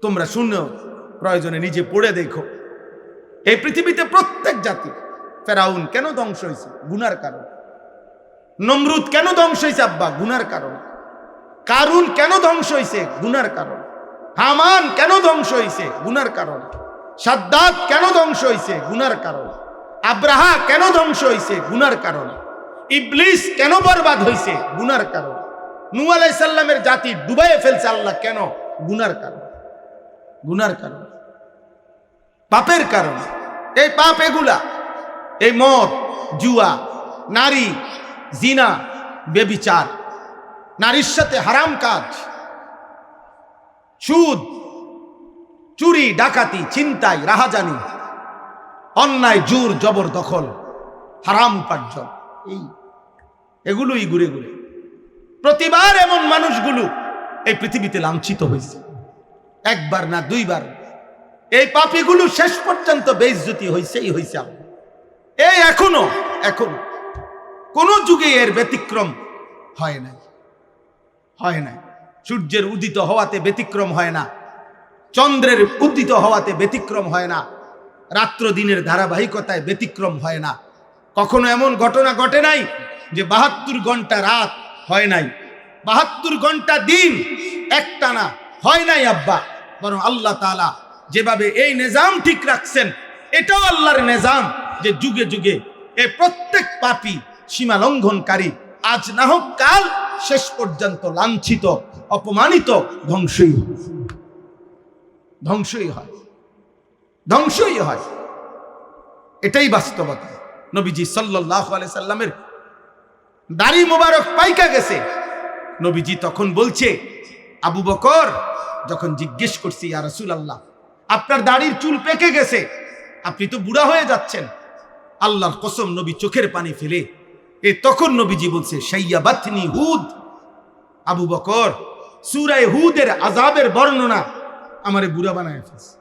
তোমরা শুনো, প্রয়োজনে নিজে পড়ে দেখো। এই পৃথিবীতে প্রত্যেক জাতি, ফেরাউন কেন ধ্বংস হয়েছে? গুনার কারণ। নমরুদ কেন ধ্বংস হয়েছে আব্বা? গুনার কারণ। কারুন কেন ধ্বংস হয়েছে? গুনার কারণ। হামান কেন ধ্বংস হয়েছে? গুনার কারণ। সাদ্দাত কেন ধ্বংস হয়েছে? গুনার কারণ। আব্রাহা কেন ধ্বংস হয়েছে? গুনার কারণ। ইবলিস কেন বরবাদ হয়েছে? গুনার কারণ। নূহ আলাইহিস সালামের জাতি ডুবাইয়ে ফেলছে আল্লাহ কেন? গুনার কারণ। গুনার কারণ, পাপের কারণ। এই পাপ এগুলা, এই মদ, জুয়া, নারী, জিনা, ব্যভিচার, নারীর সাথে হারাম কাজ, সুদ, চুরি, ডাকাতি, ছিনতাই, রাহাজানি, অন্যায়, জোর জবরদখল, হারাম উপার্জন, এগুলোই ঘুরে ঘুরে প্রতিবার এমন মানুষগুলো এই পৃথিবীতে লাঞ্ছিত হয়েছে। একবার না দুইবার। এই পাপীগুলো শেষ পর্যন্ত বেইজ্জতি হয়েছেই হয়েছে। এই এখনো কোন যুগে এর ব্যতিক্রম হয় নাই, হয় নাই। সূর্যের উদিত হওয়াতে ব্যতিক্রম হয় না, চন্দ্রের উদিত হওয়াতে ব্যতিক্রম হয় না, রাত্র দিনের ধারাবাহিকতায় ব্যতিক্রম হয় না। কখনো এমন ঘটনা ঘটে নাই যে 72 ঘন্টা রাত হয় নাই, 72 ঘন্টা দিন একটানা হয় নাই আব্বা। বরং আল্লাহ তাআলা যেভাবে এই নিজাম ঠিক রাখছেন, এটাও আল্লাহর নিজাম যে যুগে যুগে এই প্রত্যেক পাপী, সীমা লঙ্ঘনকারী আজ না হোক কাল শেষ পর্যন্ত লাঞ্ছিত, অপমানিত, ধ্বংসই হয়, ধ্বংসই হয়। এটাই বাস্তবতা। নবীজি সাল্লাল্লাহু আলাইহি সাল্লামের দাড়ি মোবারক পাইকা গেছে। নবীজি তখন বলছে, আবু বকর যখন জিজ্ঞেস করছি, ইয়া রাসূলুল্লাহ, আপনার দাড়ির চুল পেকে গেছে, আপনি তো বুড়া হয়ে যাচ্ছেন। আল্লাহর কসম, নবী চোখের পানি ফেলে তখন নবীজি বলছে, শাইয়াবাতনি হুদ। আবু বকর, সূরা হুদের আযাবের বর্ণনা আমারে বুড়া বানায় ফেলছে,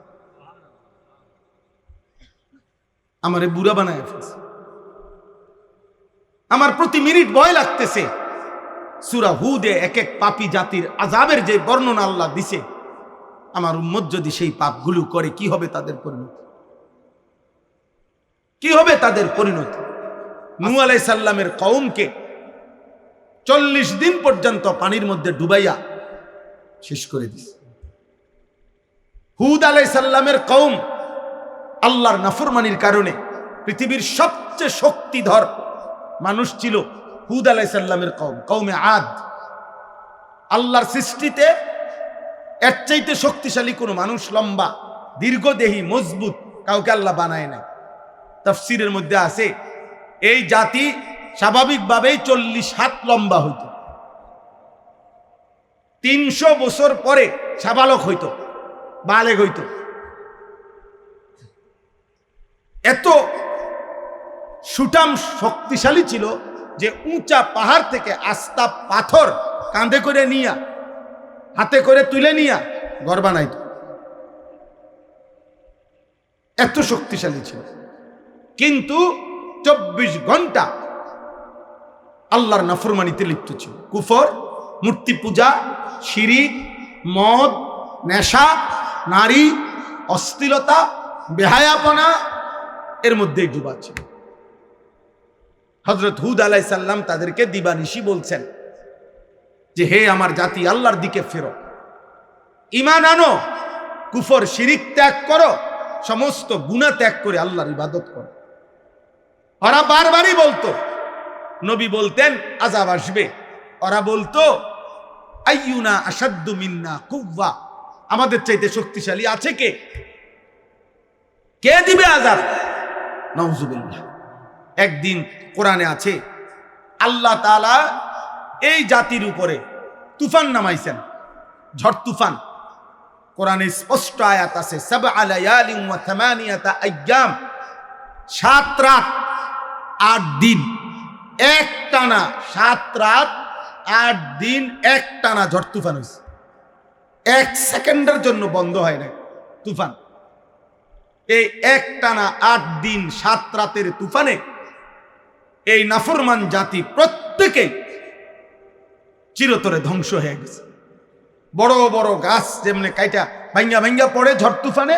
আমারে বুড়া বানায় ফেলছে। আমার প্রতি মিনিট ভয় লাগতেছে। সূরা হুদে এক এক পাপী জাতির আযাবের যে বর্ণনা আল্লাহ দিছে, আমার উম্মত যদি সেই পাপগুলো করে, কি হবে তাদের পরিণতি? কি হবে তাদের পরিণতি? নূহ আলাইহিস সালামের কওমকে 40 দিন পর্যন্ত পানির মধ্যে ডুবাইয়া শেষ করে দিছে। হুদ আলাইহিস সালামের কওম আল্লাহর নাফরমানির কারণে পৃথিবীর সবচেয়ে শক্তিধর মানুষ ছিল হুদ আলাইহিস সালামের কওম, কওমে আদ। আল্লাহর সৃষ্টিতে এর চাইতে শক্তিশালী কোনো মানুষ, লম্বা, দীর্ঘদেহী, মজবুত কাউকে আল্লাহ বানায় নাই। তাফসীরের মধ্যে আছে, এই জাতি স্বাভাবিকভাবেই 40 হাত লম্বা হইত, 300 বছর পরে সাবালক হইত, বালেগ হইত। এত সুঠাম শক্তিশালী ছিল যে উঁচা পাহাড় থেকে আস্তা পাথর কাঁধে করে নিয়া, হাতে করে তুলে নিয়া ঘর বানাইত। এত শক্তিশালী ছিল। কিন্তু 24 ঘন্টা আল্লাহর নাফরমানিতে লিপ্ত ছিল। কুফর, মূর্তি পূজা, শিরিক, মদ, নেশা, নারী, অশ্লীলতা, বেহায়াপনা, এর মধ্যেই ডুবা ছিল। হযরত হুদ আলাইহিস সালাম তাদেরকে দিবানিশি বলছেন যে, হে আমার জাতি, আল্লাহর দিকে ফেরো, ঈমান আনো, কুফর শিরিক ত্যাগ করো, সমস্ত গুনাহ ত্যাগ করে আল্লাহর ইবাদত করো। ওরা বারবারই বলতো, নবী বলতেন আযাব আসবে। ওরা বলতো, আইয়ুনা আশাদ্দু মিন্না কুওয়া, আমাদের চাইতে শক্তিশালী আছে কে? কে দিবে আযাব? নাউযুবিল্লাহ। একদিন কোরআনে আছে, আল্লাহ তাআলা এই জাতির উপরে তুফান নামাইছেন, ঝড় তুফান। কোরআনে স্পষ্ট আয়াত আছে, সাবআ লায়ালিন ওয়া থামানিয়াতা আইয়াম, 7 রাত 8 দিন একটানা, 7 রাত 8 দিন একটানা ঝড় তুফান হয়েছে। 1 সেকেন্ডের জন্য বন্ধ হয় না তুফান। এই একটানা 8 দিন 7 রাতের তুফানে এই নাফরমান জাতি প্রত্যেকেই চিরতরে ধ্বংস হয়ে গেছে। বড় বড় গাছ যেমনি কাইটা ভাঙ্গা ভাঙ্গা পড়ে ঝড় তুফানে,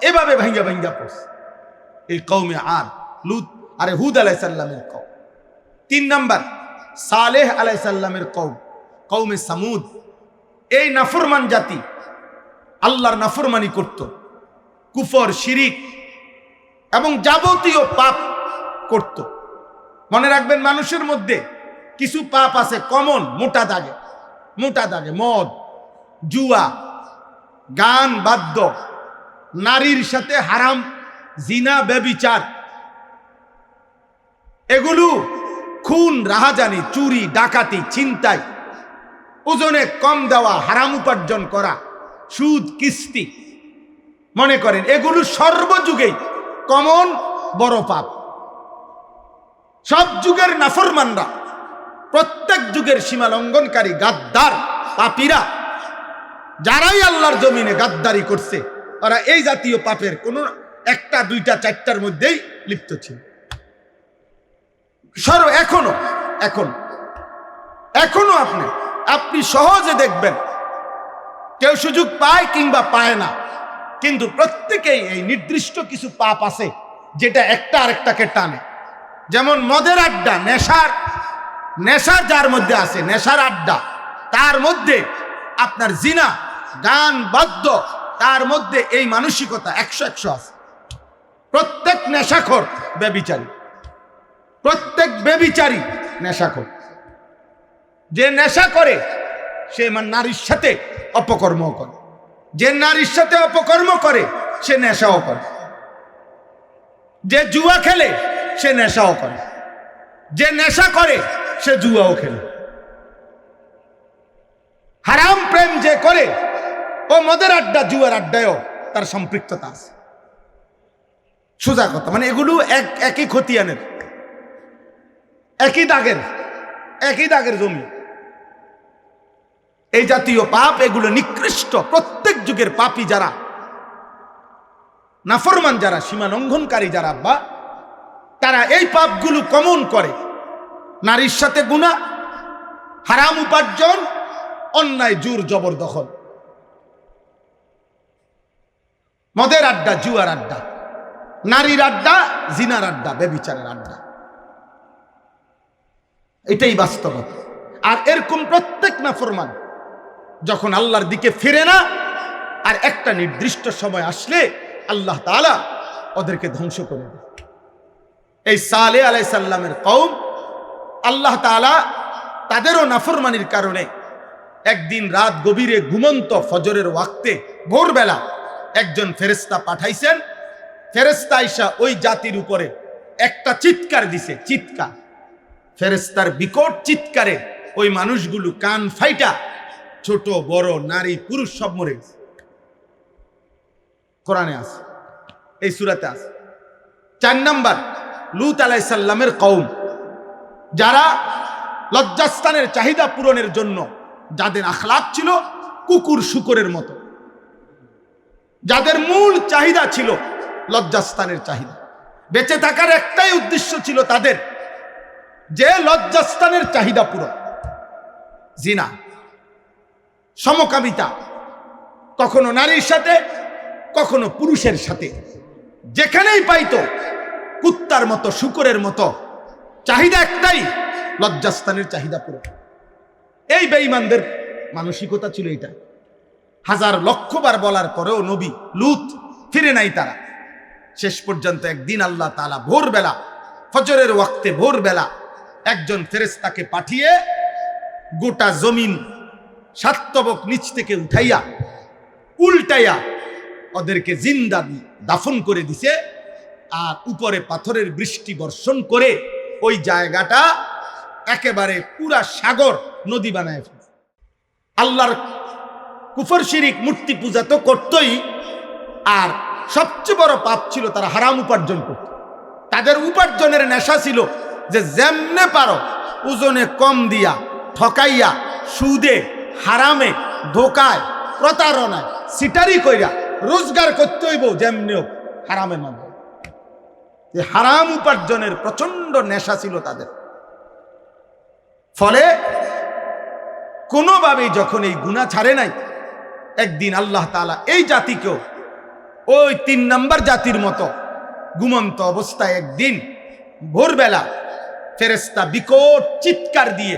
এভাবে ভাঙ্গা ভাঙ্গা পড়ছে এই কওমে আদ, লুত আরে হুদ আলাইহিস সালামের কওম। 3 নাম্বার সালেহ আলাইহিস সালামের কওম, কওমে সামুদ। এই নাফরমান জাতি আল্লাহর নাফরমানি করত, কুফর, শিরিক এবং যাবতীয় পাপ করত। মনে রাখবেন, মানুষের মধ্যে কিছু পাপ আছে কমন, মোটা দাগে, মোটা দাগে মদ, জুয়া, গান, বাদ্য, নারীর সাথে হারাম, জিনা, ব্যভিচার, এগুলো, খুন, রাহাজানি, চুরি, ডাকাতি, ছিনতাই, ওজনে কম দেওয়া, হারাম উপার্জন করা, সুদ, কিস্তি, মনে করেন এগুলো সর্বযুগেই কমন বড় পাপ। সব যুগের নাফরমানরা, প্রত্যেক যুগের সীমা লঙ্ঘনকারী, গাদ্দার, পাপীরা, যারাই আল্লাহর জমিনে গাদ্দারি করছে, ওরা এই জাতীয় পাপের কোন একটা, দুইটা, চারটার মধ্যেই লিপ্ত ছিল। এখনো আপনি সহজে দেখবেন কেউ সুযোগ পায় কিংবা পায় না, কিন্তু প্রত্যেকেই এই নির্দিষ্ট কিছু পাপ আছে যেটা একটা আরেকটাকে টানে। যেমন মদের আড্ডা, নেশা যার মধ্যে আছে, নেশার আড্ডা, তার মধ্যে আপনার জিনা, গান, বাদ্য, তার মধ্যে এই মানসিকতা 100 আছে। প্রত্যেক নেশাখোর ব্যভিচারী, প্রত্যেক ব্যভিচারী নেশাখোর। যে নেশা করে সে নারীর সাথে অপকর্ম করে, যে নারীর সাথে অপকর্ম করে সে নেশাও করে, যে জুয়া খেলে সে নেশাও করে, যে নেশা করে সে জুয়াও খেলে। হারাম প্রেম যে করে ও মদের আড্ডা, জুয়ার আড্ডায়ও তার সম্পৃক্ততা আছে। সোজা কথা, মানে এগুলো একই খতিয়ানের, একই দাগের জমি। এই জাতীয় পাপ, এগুলো নিকৃষ্ট। প্রত্যেক যুগের পাপী যারা, নাফরমান যারা, সীমা লঙ্ঘনকারী যারা, বা তারা এই পাপগুলো কমন করে। নারীর সাথে গুনাহ, হারাম উপার্জন, অন্যায়, জোর জবরদখল, মদের আড্ডা, জুয়ার আড্ডা, নারীর আড্ডা, জিনার আড্ডা, ব্যভিচারের আড্ডা। এটাই বাস্তবতা। আর এরকম প্রত্যেক নাফরমান যখন আল্লাহর দিকে ফিরে না, আর একটা নির্দিষ্ট সময় আসলে আল্লাহ তাআলা ওদেরকে ধ্বংস করে দেয়। এই সালেহ আলাইহিস সালামের কওম, আল্লাহ তাআলা তাদেরও নাফরমানির কারণে একদিন রাত গভীরে ঘুমন্ত ফজরের ওয়াক্তে, ভোরবেলা একজন ফেরেশতা পাঠাইছেন। ফেরেশতা আইসা ওই জাতির উপরে একটা চিৎকার দিছে, চিৎকার। ফেরেশতার বিকট চিৎকারে ওই মানুষগুলো কান ফাইটা, ছোট বড়, নারী পুরুষ সব মরে গেছে। কোরআনে আছে, এই সূরাতে আছে। 4 নাম্বার, লূত আলাইহিস সালামের কওম, যারা লজ্জাস্থানের চাহিদা পূরণের জন্য, যাদের আখলাক ছিল কুকুর শুকরের মতো, যাদের মূল চাহিদা ছিল লজ্জাস্থানের চাহিদা, বেঁচে থাকার একটাই উদ্দেশ্য ছিল তাদের, যে লজ্জাস্থানের চাহিদা পূরণ, জিনা, সমকামিতা, কখনো নারীর সাথে, কখনো পুরুষের সাথে, যেখানেই পাইতো কুত্তার মতো, শুকরের মতো, চাহিদা একটাই, লজ্জাস্থানের চাহিদা পূরণ। এই বেঈমানদের মানসিকতা ছিল এটা। হাজার লক্ষবার বলার পরেও নবী লূত ফিরে নাই তারা। শেষ পর্যন্ত একদিন আল্লাহ তাআলা ভোরবেলা, ফজরের ওয়াক্তে ভোরবেলা একজন ফেরেশতাকে পাঠিয়ে গোটা জমিন সাতবক নিচ থেকে উঠাইয়া, উল্টাইয়া ওদেরকে জিন্দা দাফন করে দিছে। আর উপরে পাথরের বৃষ্টি বর্ষণ করে ওই জায়গাটা একেবারে পুরা সাগর, নদী বানায় ফেলছে। আল্লাহর কুফর, শিরিক, মূর্তি পূজা তো করতই, আর সবচেয়ে বড় পাপ ছিল তারা হারাম উপার্জন করত। তাদের উপার্জনের নেশা ছিল যে যেমনে পারো ওজনে কম দিয়া, ঠকাইয়া, সুদে, হারামে, ধোকায়, প্রতারণায়, সিটারি কইরা রোজগার করতে হইব, যেমনি হোক হারামের মাধ্যমে। হারাম উপার্জনের প্রচন্ড নেশা ছিল তাদের। ফলে কোনোভাবেই যখন এই গুনাহ ছাড়ে নাই, একদিন আল্লাহ তাআলা এই জাতিকেও ওই 3 নাম্বার জাতির মতো ঘুমন্ত অবস্থায় একদিন ভোরবেলা ফেরেশতা বিকট চিৎকার দিয়ে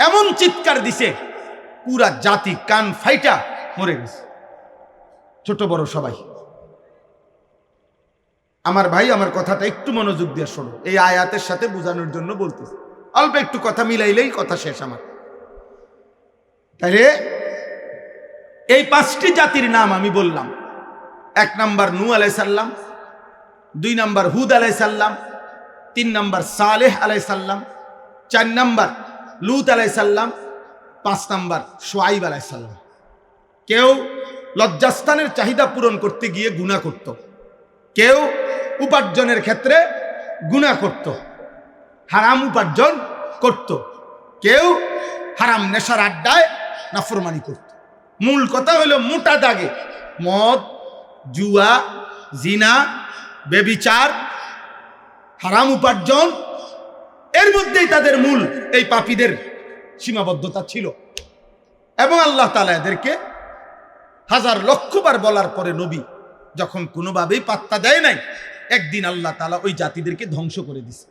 এমন চিৎকার দিছে পুরা জাতি কান ফাইটা মরে গেছে, ছোট বড় সবাই। আমার ভাই, আমার কথাটা একটু মনোযোগ দিয়ে শোনো, এই আয়াতের সাথে বোঝানোর জন্য বলতেছি, অল্প একটু কথা মিলাইলেই কথা শেষ আমার। তাহলে এই 5টি জাতির নাম আমি বললাম। 1 নাম্বার নূহ আলাইহিস সালাম, 2 নাম্বার হুদ আলাইহিস সালাম, 3 নাম্বার সালেহ আলাইহিস সালাম, 4 নাম্বার লূত আলাইহিস সালাম, 5 নাম্বার শুআইব আলাইহিস সালাম। কেউ লজ্জাস্থানের চাহিদা পূরণ করতে গিয়ে গুনাহ করত, কেউ উপার্জনের ক্ষেত্রে গুনাহ করত, হারাম উপার্জন করত, কেউ হারাম নেশার আড্ডায় নাফরমানি করত। মূল কথা হলো মোটা দাগে মদ, জুয়া, জিনা, ব্যভিচার, হারাম উপার্জন, এর মধ্যেই তাদের মূল এই পাপীদের সীমাবদ্ধতা ছিল। এবং আল্লাহ তাআলা এদেরকে হাজার লক্ষবার বলার পরে নবী যখন কোনোভাবেই পাত্তা দেয় নাই, একদিন আল্লাহ তাআলা ওই জাতিদেরকে ধ্বংস করে দিছে,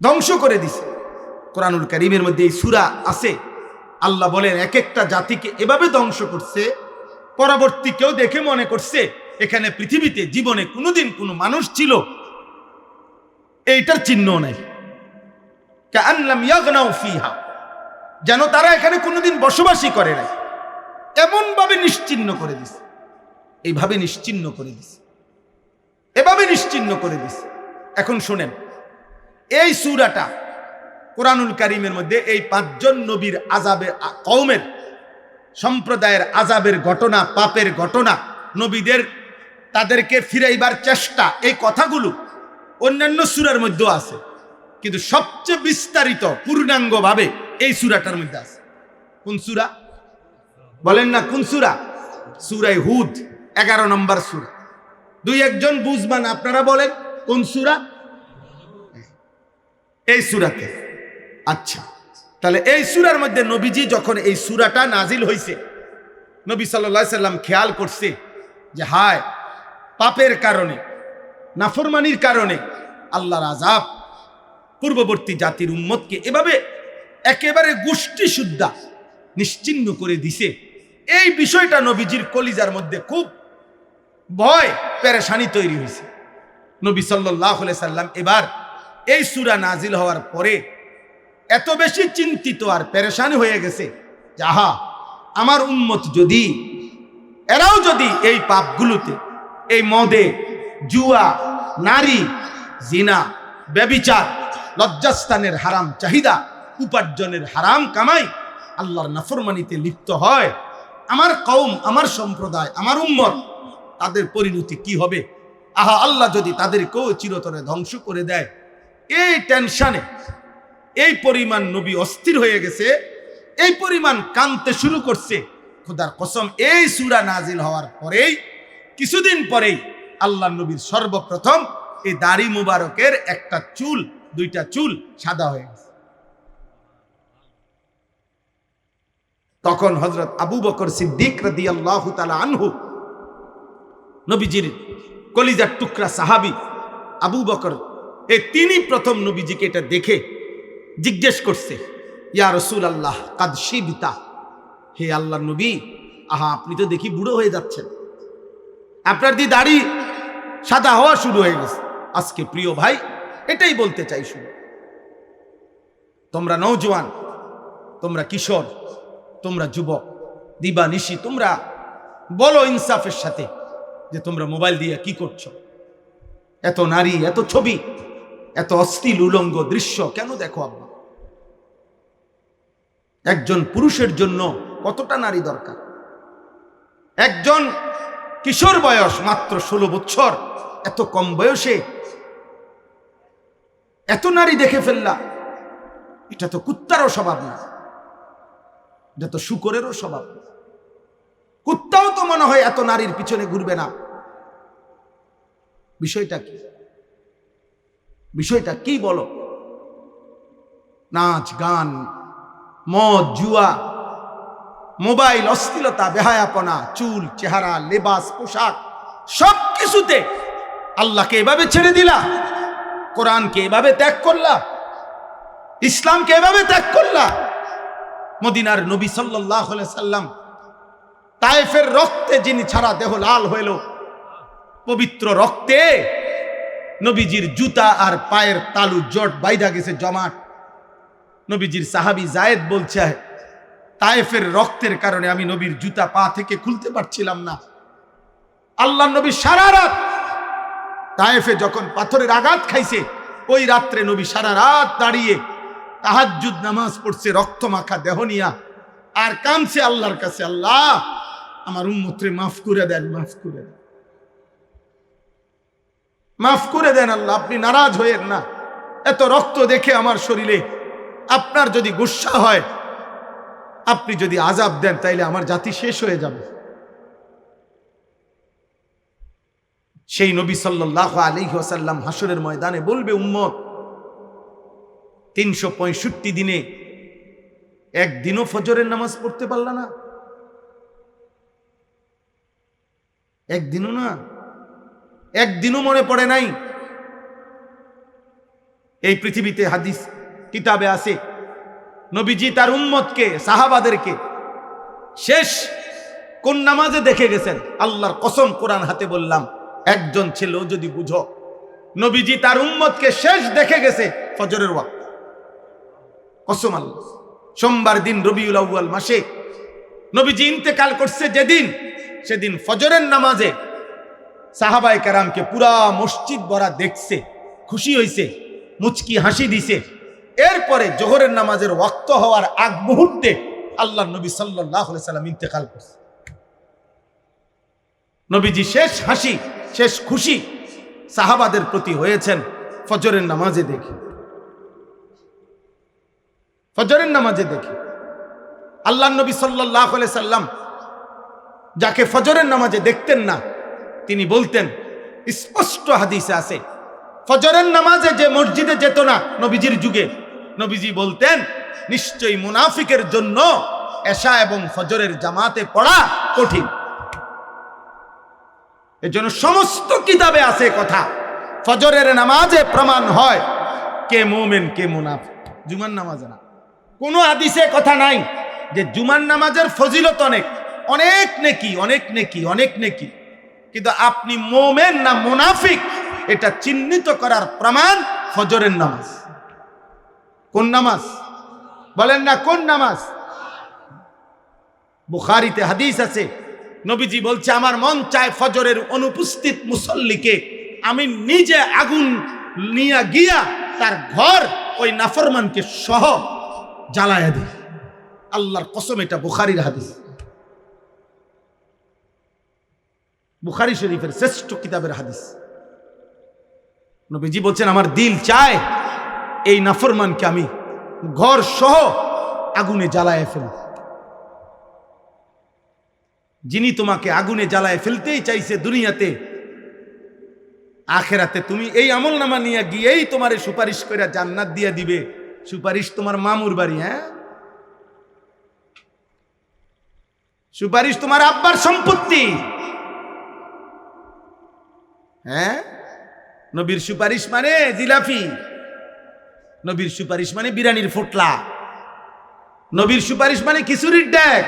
ধ্বংস করে দিছে। কোরআনুল কারীমের মধ্যে এই সূরা আছে, আল্লাহ বলেন এক একটা জাতিকে এভাবে ধ্বংস করছে, পরবর্তী কেউ দেখে মনে করছে এখানে পৃথিবীতে জীবনে কোনোদিন কোনো মানুষ ছিল, এইটার চিহ্ন নাই। কাআন লাম ইয়াগনাউ ফিহা, যেন তারা এখানে কোনোদিন বসবাসই করে নাই, এমন ভাবে নিশ্চিহ্ন করে দিছে, এইভাবে নিশ্চিহ্ন করে দিছে, এভাবে নিশ্চিহ্ন করে দিছে। এখন শুনেন, এই সূরাটা কোরআনুল কারীমের মধ্যে এই 5 জন নবীর আযাবের কওমের সম্প্রদায়ের আযাবের ঘটনা, পাপের ঘটনা, নবীদের তাদেরকে ফিরাইবার চেষ্টা, এই কথাগুলো অন্যান্য সূরার মধ্যেও আছে, কিন্তু সবচেয়ে বিস্তারিত পূর্ণাঙ্গভাবে এই সূরাটার মধ্যে আছে। কোন সূরা বলেন না? কোন সূরা? সূরা হুদ, 11 নম্বর সূরা। 2-1 জন বুঝবান, আপনারা বলেন কোন সূরা? এই সূরাতে। আচ্ছা, তাহলে এই সূরার মধ্যে নবীজি যখন এই সূরাটা নাজিল হইছে, নবী সাল্লাল্লাহু আলাইহি সাল্লাম খেয়াল করছে যে হায়, পাপের কারণে, নাফরমানির কারণে আল্লাহর আযাব পূর্ববর্তী জাতির উম্মতকে এভাবে একেবারে গোষ্ঠী সুদ্ধা নিশ্চিহ্ন করে দিছে। এই বিষয়টা নবীজির কলিজার মধ্যে খুব ভয় পেরেশানি তৈরি হয়েছে। নবী সাল্লাল্লাহু আলাইহি সাল্লাম এবার এই সূরা নাজিল হওয়ার পরে এত বেশি চিন্তিত আর পেরেশানি হয়ে গেছে, যাহা আমার উম্মত যদি এরাও যদি এই পাপগুলোতে, এই মদে, জুয়া, নারী, জিনা, ব্যভিচার, লজ্জাস্থানের হারাম চাহিদা, উপার্জনের হারাম কামাই, আল্লাহর নাফরমানিতে লিপ্ত হয়, আমার কওম, আমার সম্প্রদায়, আমার উম্মত, তাদের পরিণতি কি হবে? আহা, আল্লাহ যদি তাদেরকেও চিরতরে ধ্বংস করে দেয়, এই টেনশনে এই পরিমাণ নবী অস্থির হয়ে গেছে, এই পরিমাণ কাঁদতে শুরু করছে। খোদার কসম, এই সূরা নাজিল হওয়ার পরেই, কিছুদিন পরেই আল্লাহ নবীর সর্বপ্রথম এই দাড়ি মুবারকের একটা চুল, 2টা চুল সাদা হয়ে গেছে। তখন হযরত আবু বকর সিদ্দিক রাদিয়াল্লাহু তাআলা আনহু, নবীজির কলিজার টুকরা সাহাবী আবু বকর, তিনি প্রথম নবীজিকে এটা দেখে জিজ্ঞেস করছে, ইয়া রাসূলুল্লাহ কাদ শিবতা, হে আল্লাহর নবী, আহা আপনি তো দেখি বুড়ো হয়ে যাচ্ছেন, আপনার দি দাড়ি সাদা হওয়া শুরু হয়ে গেছে। আজকে প্রিয় ভাই, এটাই বলতে চাই, শুনো, তোমরা নওজোয়ান, তোমরা কিশোর, তোমরা যুবক, দিবা নিশি তোমরা বলো ইনসাফের সাথে যে তোমরা মোবাইল দিয়ে কি করছো? এত নারী, এত ছবি, এত অশ্লীল উলঙ্গ দৃশ্য কেন দেখো আব্বা? একজন পুরুষের জন্য কতটা নারী দরকার? একজন কিশোর বয়স মাত্র 16 বছর, এত কম বয়সে এত নারী দেখে ফেললা, এটা তো কুত্তারও স্বভাব না, এটা তো শূকরেরও স্বভাব। কুত্তাও তো মনে হয় এত নারীর পিছনে ঘুরবে না। বিষয়টা কি? বিষয়টা কি বলো? নাচ গান, মদ, জুয়া, মোবাইল, অশ্লীলতা, বেহায়াপনা, চুল, চেহারা, লেবাস, পোশাক, সব কিছুতে আল্লাহকে এভাবে ছেড়ে দিলা, কোরআনকে এভাবে ত্যাগ করলা, ইসলামকে এভাবে ত্যাগ করলা। মদিনার নবী সাল্লাল্লাহু আলাইহি সাল্লাম তায়েফের রক্তে যিনি ছাড়া দেহ লাল হইল, পবিত্র রক্তে নবীজির জুতা আর পায়ের তালু জট বাইধা গেছে জমাট। নবীজির সাহাবী জায়েদ বলছে, তায়েফের রক্তের কারণে আমি নবীর জুতা পা থেকে খুলতে পারছিলাম না। আল্লাহ নবী সারা রাত তায়েফে যখন পাথরের আঘাত খাইছে, ওই রাত্রে নবী সারা রাত দাঁড়িয়ে তাহাজ্জুদ নামাজ পড়ছে রক্ত মাখা দেহ নিয়া, আর কামছে আল্লাহর কাছে, আল্লাহ আমার উম্মতরে মাফ করে দেন, মাফ করে দেন, মাফ করে দেন আল্লাহ, আপনি নারাজ হয়েন না। এত রক্ত দেখে আমার শরীরে আপনার যদি গুসা হয়, আপনি যদি আযাব দেন, তাইলে আমার জাতি শেষ হয়ে যাবে। সেই নবী সাল্লাল্লাহু আলাইহি ওয়াসাল্লাম হাসরের ময়দানে বলবে, উম্মত 365 দিনে একদিনও ফজরের নামাজ পড়তে পারলা না, একদিনও না, একদিনও মনে পড়ে নাই। এই পৃথিবীতে হাদিস কিতাবে আছে, নবীজি তার উম্মতকে, সাহাবাদেরকে শেষ কোন নামাজে দেখে গেছেন। আল্লাহর কসম, কোরআন হাতে বললাম, একজন ছেলেও যদি বুঝো, নবীজি তার উম্মতকে শেষ দেখে গেছে ফজরের ওয়াক্ত। কসম আল্লাহ, সোমবার দিন রবিউল আউয়াল মাসে নবীজি ইন্তেকাল করছে যেদিন, সেদিন ফজরের নামাজে সাহাবায়ে কেরামকে পুরা মসজিদ ভরা দেখছে, খুশি হইছে, মুচকি হাসি দিছে। এরপরে জোহরের নামাজের ওয়াক্ত হওয়ার আগ মুহূর্তে আল্লাহ নবী সাল্লাল্লাহু আলাইহি সাল্লাম ইন্তেকাল করছে। নবীজি শেষ হাসি, শেষ খুশি সাহাবাদের প্রতি হয়েছেন ফজরের নামাজে দেখে, ফজরের নামাজে দেখে। আল্লাহ নবী সাল্লাল্লাহু আলাইহি সাল্লাম যাকে ফজরের নামাজে দেখতেন না, তিনি বলতেন, স্পষ্ট হাদিসে আছে, ফজরের নামাজে যে মসজিদে যেত না নবীজির যুগে, নবীজি বলতেন, নিশ্চয়ই মুনাফিকের জন্য এশা এবং ফজরের জামাতে পড়া কঠিন। এজন্য সমস্ত কিতাবে আছে কথা, ফজরের নামাজে প্রমাণ হয় কে মুমিন কে মুনাফিক, জুমার নামাজে না। কোনো হাদিসে কথা নাই যে জুমার নামাজের ফজিলত অনেক, অনেক নেকি, অনেক নেকি, অনেক নেকি, কিন্তু আপনি মুমিন না মুনাফিক এটা চিহ্নিত করার প্রমাণ ফজরের নামাজ। কোন নামাজ বলেন না, কোন নামাজ? বুখারীতে হাদিস আছে, নবীজি বলছে, আমার মন চায় ফজরের অনুপস্থিত মুসল্লিকে আমি নিজে আগুন নিয়ে গিয়া তার ঘর ওই নাফরমানকে সহ জ্বালায়া দিই। আল্লাহর কসম, এটা বুখারীর হাদিস, বুখারী শরীফের শ্রেষ্ঠ কিতাবের হাদিস। নবীজি বলছেন, আমার দিল চায় এই নাফরমানকে আমি ঘর সহ আগুনে জ্বালায় ফেলি। যিনি তোমাকে আগুনে জ্বালায় ফেলতেই চাইছে দুনিয়াতে, আখেরাতে তুমি এই আমলনামা নিয়ে গিয়েই তোমারে সুপারিশ করে জান্নাত দিয়ে দিবে। সুপারিশ তোমার মামুর বাড়ি, হ্যাঁ, সুপারিশ তোমার আব্বার সম্পত্তি, হ্যাঁ। নবীর সুপারিশ মানে জিলাপি, নবীর সুপারিশ মানে বিরিয়ানির ফোটলা, নবীর সুপারিশ মানে খিচুড়ির ডেক।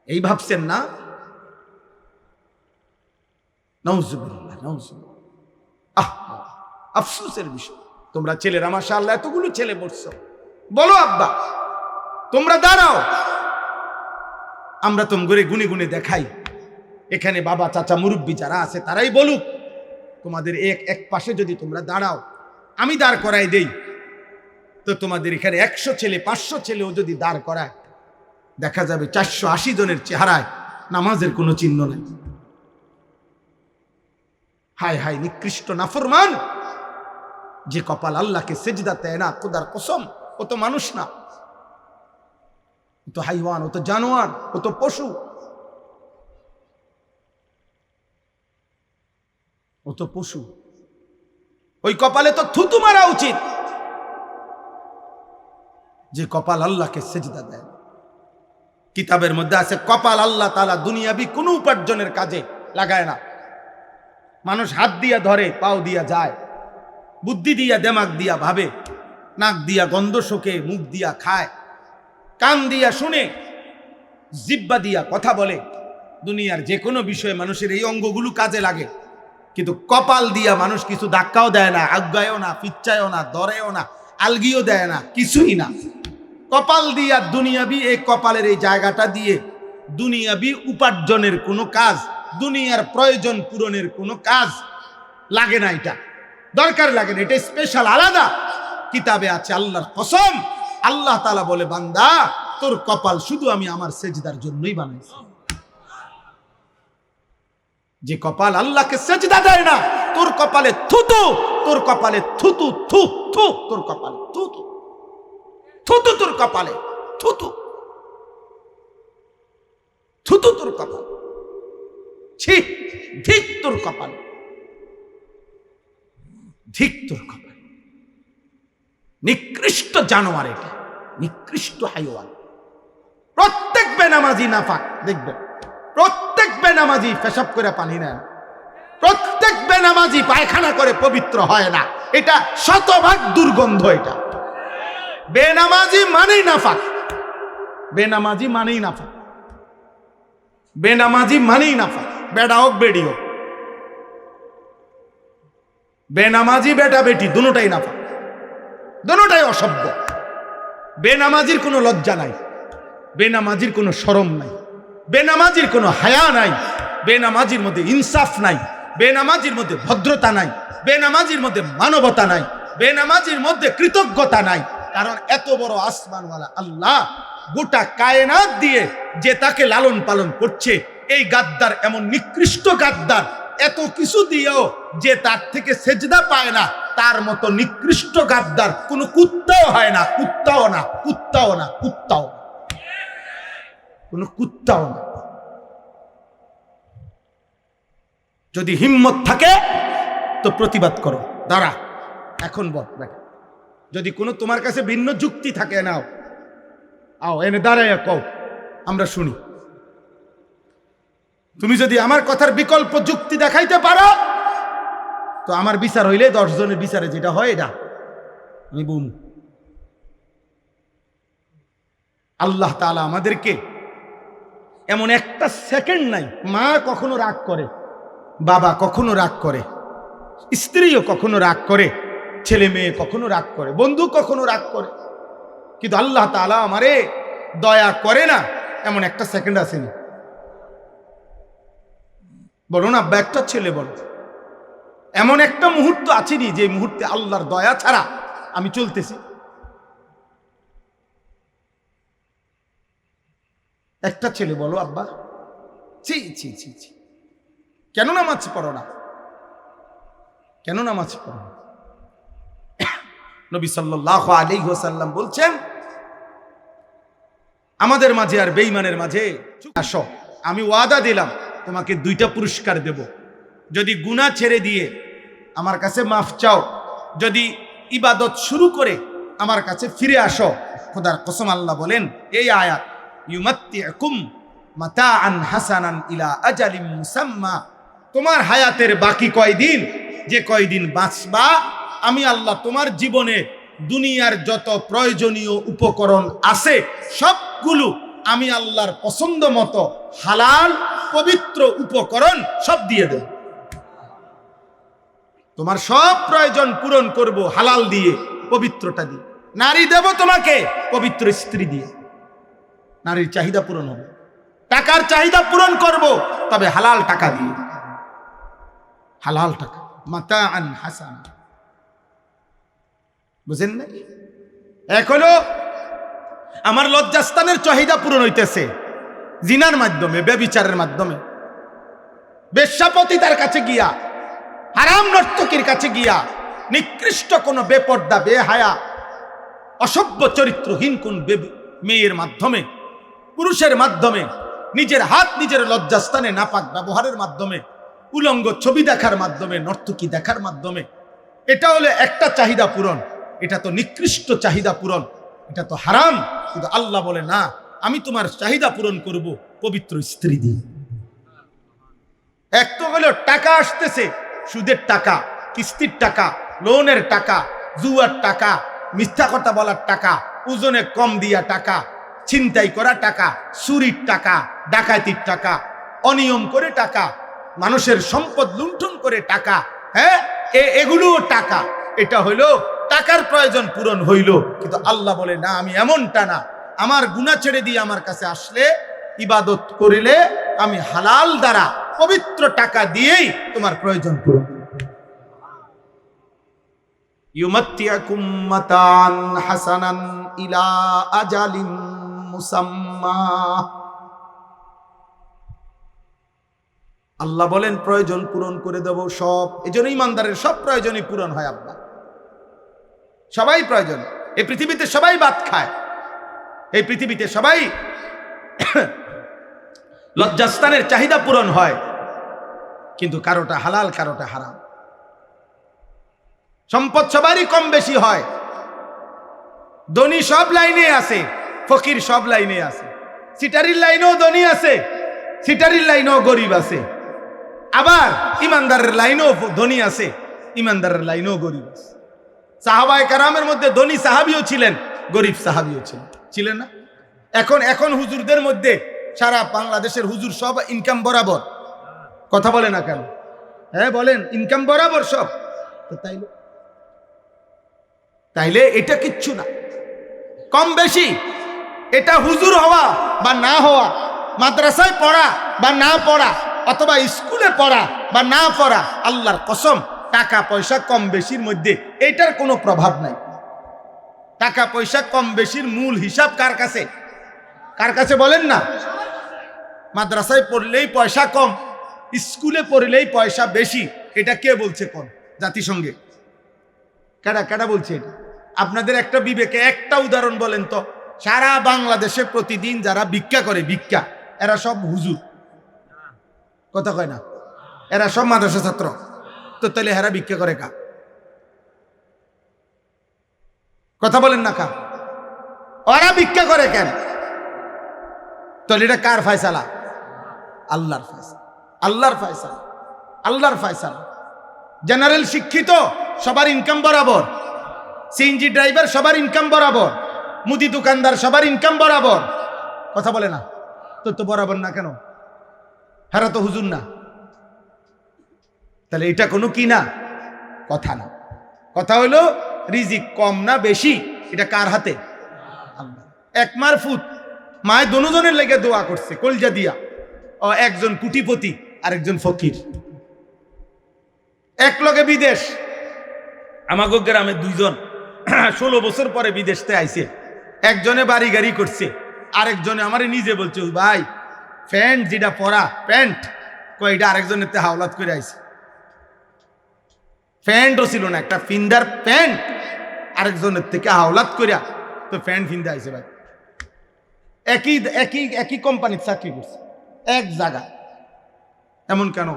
এই ভাবছেন না? নাউজুবিল্লাহ, নাউজুবিল্লাহ। আফসোসের বিষয়, তোমরা ছেলেরা মাশাআল্লাহ এতগুলো ছেলে বলছো, বলো আব্বা তোমরা দাঁড়াও, আমরা তোমরা গুনে গুনে দেখাই। এখানে বাবা চাচা মুরব্বী যারা আছে তারাই বলুক, তোমাদের এক পাশে যদি তোমরা দাঁড়াও, আমি দাঁড় করাই দেই, তো তোমাদের এখানে 100 ছেলে 500 ছেলেও যদি দাঁড় করায়, দেখা যাবে 480 জনের চেহারায় নামাজের কোনো চিহ্ন নাই। হায় হায় নিকৃষ্ট নাফরমান, যে কপাল আল্লাহকে সেজদা দেয় না, খোদার কসম, ও তো মানুষ না, ও তো হাইওয়ান, ও তো জানোয়ার, ও তো পশু, ও তো পশু। ওই কপালে তো থুতু মারা উচিত। যে কপাল আল্লাহকে সেজদা দেয়। কিতাবের মধ্যে আছে কপাল আল্লাহ তাআলা দুনিয়াবি কোনো উপার্জনের কাজে লাগায় না। মানুষ হাত দিয়া ধরে, পাও দিয়া যায়, বুদ্ধি দিয়া দেমাগ দিয়া ভাবে, নাক দিয়া গন্ধ শোকে, মুখ দিয়া খায়, কান দিয়া শুনে, জিহ্বা দিয়া কথা বলে। দুনিয়ার যে কোনো বিষয়ে মানুষের এই অঙ্গগুলো কাজে লাগে, কিন্তু কপাল দিয়া মানুষ কিছু ধাক্কাও দেয় না, আজ্ঞায়ও না, পিচ্ছায়ও না, দরেও না, আলগিও দেয় না, কিছুই না। কপাল দিয়া দুনিয়াবি এই কপালের এই জায়গাটা দিয়ে দুনিয়াবি উপার্জনের কোনো কাজ, দুনিয়ার প্রয়োজন পূরণের কোনো কাজ লাগে না, এটা দরকার লাগে না, এটা স্পেশাল আলাদা। কিতাবে আছে আল্লাহর কসম, আল্লাহ তাআলা বলে, বান্দা তোর কপাল শুধু আমি আমার সেজদার জন্যই বানাইছি। যে কপাল আল্লাহকে সেজদা দেয় না, তোর কপালে থুতু, তোর কপালে থুতু, থু থু, তোর কপালে থুতু, থুতু, তোর কপালে থুতু, থুতু, তোর কপাল, ছি, ধিক তোর কপালে, ধিক তোর কপালে। নিকৃষ্ট জানোয়ার এটা, নিকৃষ্ট হাইওয়ান। প্রত্যেক বেনামাজি নাফাক, দেখবেন প্রত্যেক বেনামাজি পেশাব করে পানি নেয়, প্রত্যেক বেনামাজি পায়খানা করে পবিত্র হয় না, এটা শতভাগ দুর্গন্ধ। এটা বেনামাজি মানেই নাফাক, বেনামাজি মানেই নাফাক, বেনামাজি মানেই নাফাক। বেড়া হোক বেড়ি হোক, বেনামাজি বেটা বেটি দুটোটাই নাফাক, দুটোটাই অসভ্য। বেনামাজির কোনো লজ্জা নাই, বেনামাজির কোনো শরম নাই, বেনামাজির কোনো হায়া নাই, বেনামাজির মধ্যে ইনসাফ নাই, বেনামাজির মধ্যে ভদ্রতা নাই, বেনামাজির মধ্যে মানবতা নাই, বেনামাজির মধ্যে কৃতজ্ঞতা নাই। কারণ এত বড় আসমানওয়ালা আল্লাহ গোটা কায়নাত দিয়ে যে তাকে লালন পালন করছে, এই গাদ্দার এমন নিকৃষ্ট গাদ্দার, এত কিছু দিয়েও যে তার থেকে সেজদা পায় না, তার মতো নিকৃষ্ট গাদ্দার কোনো কুত্তাও হয় না, কুত্তাও না, কুত্তাও না, কুত্তাও না, কোনো কুত্তাও না। যদি হিম্মত থাকে তো প্রতিবাদ করো, দাঁড়া এখন বল বেটা। যদি কোনো তোমার কাছে ভিন্ন যুক্তি থাকে, নাও আও, এনে দাঁড়াইয়া কও, আমরা শুনি। তুমি যদি আমার কথার বিকল্প যুক্তি দেখাইতে পারো তো আমার বিচার হইলে 10 জনের বিচারে যেটা হয় এটা আমি বলবো। আল্লাহ তাআলা আমাদেরকে এমন একটা সেকেন্ড নাই, মা কখনো রাগ করে, বাবা কখনো রাগ করে, স্ত্রীও কখনো রাগ করে, ছেলে মেয়ে কখনো রাগ করে, বন্ধু কখনো রাগ করে, কিন্তু আল্লাহ তাআলা আমারে দয়া করে না এমন একটা সেকেন্ড আসেনি। বলো না আব্বা, একটা ছেলে বলো, এমন একটা মুহূর্ত আছেনি যে মুহূর্তে আল্লাহর দয়া ছাড়া আমি চলতেছি? একটা ছেলে বলো আব্বা। ছি ছি ছি ছি, কেন নামাজ পড়ো না, কেন নামাজ পড়ো না? নবী সাল্লাল্লাহু আলাইহি ওয়াসাল্লাম বলছেন, আমাদের মাঝে আর বেঈমানের মাঝে আসো, আমি ওয়াদা দিলাম তোমাকে 2টা পুরস্কার দেব। যদি গুনাহ ছেড়ে দিয়ে আমার কাছে মাফ চাও, যদি ইবাদত শুরু করে আমার কাছে ফিরে আসো। খোদার কসম আল্লাহ বলেন এই আয়াত, ইউমাত্তিউকুম মাতাআন হাসানান ইলা আজালিম মুসাম্মা, তোমার হায়াতের বাকি কয়দিন, যে কয়দিন বাঁচবা, আমি আল্লাহ তোমার জীবনে দুনিয়ার যত প্রয়োজনীয় উপকরণ আছে সবগুলো আমি আল্লাহর পছন্দ মতো হালাল পবিত্র উপকরণ সব দিয়ে দেব। তোমার সব প্রয়োজন পূরণ করব হালাল দিয়ে, পবিত্রটা দিয়ে। নারী দেব তোমাকে পবিত্র স্ত্রী দিয়ে, নারীর চাহিদা পূরণ হবে। টাকার চাহিদা পূরণ করব, তবে হালাল টাকা দিয়ে, হালাল টাকা, মাতাআন হাসানা। বুঝেন না? এখনো আমার লজ্জাস্থানের চাহিদা পূরণ হইতেছে জিনার মাধ্যমে, ব্যভিচারের মাধ্যমে, বেশ্যাপতিতার কাছে গিয়া, হারাম নর্তকীর কাছে গিয়া, নিকৃষ্ট কোন বেপর্দা, বেহায়া, অসভ্য চরিত্রহীন কোন মেয়ের মাধ্যমে, পুরুষের মাধ্যমে, নিজের হাত নিজের লজ্জাস্থানে নাপাক ব্যবহারের মাধ্যমে, উলঙ্গ ছবি দেখার মাধ্যমে, নর্তকী দেখার মাধ্যমে, এটা হলো একটা চাহিদা পূরণ। এটা তো নিকৃষ্ট চাহিদা পূরণ। এটা তো হারাম। কিন্তু আল্লাহ বলে না, আমি তোমার চাহিদা পূরণ করব পবিত্র স্ত্রী দিয়ে। এক তো হলো টাকা আসতেছে, সুদের টাকা, কিস্তির টাকা, লোনের টাকা, জুয়ার টাকা, মিথ্যা কথা বলার টাকা, ওজনে কম দিয়া টাকা, ছিনতাই করা টাকা, চুরির টাকা, ডাকাতির টাকা, অনিয়ম করে টাকা, মানুষের সম্পদ লুণ্ঠন করে টাকা, হ্যাঁ, এগুলোও টাকা। এটা হইলো টাকার প্রয়োজন পূরণ হইল। কিন্তু আল্লাহ বলে না, আমি এমনটা না, আমার গুনাহ ছেড়ে দিয়ে আমার কাছে আসলে, ইবাদত করিলে আমি হালাল দ্বারা পবিত্র টাকা দিয়েই তোমার প্রয়োজন পূরণ। ইউমাত্তিয়াকুম মাতান হাসানান ইলা আজালিম মুসাম্মা। আল্লাহ বলেন প্রয়োজন পূরণ করে দেব সব। এজন্য ইমানদারের সব প্রয়োজনই পূরণ হয়। আল্লাহ সবাই প্রয়োজন। এই পৃথিবীতে সবাই ভাত খায়, এই পৃথিবীতে সবাই লজ্জাস্থানের চাহিদা পূরণ হয়, কিন্তু কারোটা হালাল, কারোটা হারাম। সম্পদ সবারই কম বেশি হয়। ধনী সব লাইনে আছে, ফকির সব লাইনে আছে। সিটারির লাইনেও ধনী আছে, সিটারির লাইনেও গরিব আছে। আবার ইমানদারের লাইনেও ধনী আছে, ইমানদারের লাইনেও গরিব আছে। সাহাবায়ে কেরামের মধ্যে ধনী সাহাবিও ছিলেন, গরিব সাহাবিও ছিলেন, ছিলেন না? এখন হুজুরদের মধ্যে সারা বাংলাদেশের হুজুর সব ইনকাম বরাবর। কথা বলে না কেন? হ্যাঁ বলেন, ইনকাম বরাবর সব। তো তাইলে এটা কিচ্ছু না, কম বেশি। এটা হুজুর হওয়া বা না হওয়া, মাদ্রাসায় পড়া বা না পড়া, অথবা স্কুলে পড়া বা না পড়া, আল্লাহর কসম টাকা পয়সা কম বেশির মধ্যে এটার কোনো প্রভাব নাই। টাকা পয়সা কম বেশির মূল হিসাব কার কাছে? কার কাছে বলেন না? মাদ্রাসায় পড়লেই পয়সা কম, স্কুলে পড়লেই পয়সা বেশি, এটা কে বলছে? কোন জাতিসংঘে? কেডা বলছে এটা? আপনাদের একটা বিবেকে একটা উদাহরণ বলেন তো। সারা বাংলাদেশে প্রতিদিন যারা ভিক্ষা করে, ভিক্ষা, এরা সব হুজুর? কথা কয় না? এরা সব মাদ্রাসা ছাত্র। তো তাহলে এরা ভিক্ষা করে কা? কথা বলেন না কা? ওরা ভিক্ষা করে কেন? তাহলে এটা কার ফয়সালা? আল্লাহর ফয়সালা। আল্লাহর ফয়সালা, আল্লাহর ফয়সালা। জেনারেল শিক্ষিত সবার ইনকাম বরাবর, সিএনজি ড্রাইভার সবার ইনকাম বরাবর, মুদি দোকানদার সবার ইনকাম বরাবর। কথা বলে না? তো বরাবর না কেন? হেরা তো হুজুর না। তাহলে এটা কোনো কি না? কথা না। কথা হইলো রিজিক কম না বেশি, এটা কার হাতে? আল্লাহ। এক মারফুত মায় দুজনের লেগে দোয়া করছে কলজা দিয়া। ও একজন কোটিপতি, আরেকজন ফকির, এক লগে বিদেশ। আমাগো গ্রামে দুইজন 16 বছর পরে বিদেশতে আইছে। একজনে বাড়ি গাড়ি করছে, আরেকজনে আমারে নিজে বলছে, ভাই প্যান্ট যেটা পরা প্যান্ট, কয়টা আরেকজনের তে হাওলাত করে আইছে। প্যান্টও ছিল না, একটা ফিন্দার প্যান্ট আরেকজনের থেকে হাওলাত করিয়া তো প্যান্ট ফিন্দা আইছে। ভাই একই কোম্পানির চাকরি করছে, এক জায়গা। এমন কেন?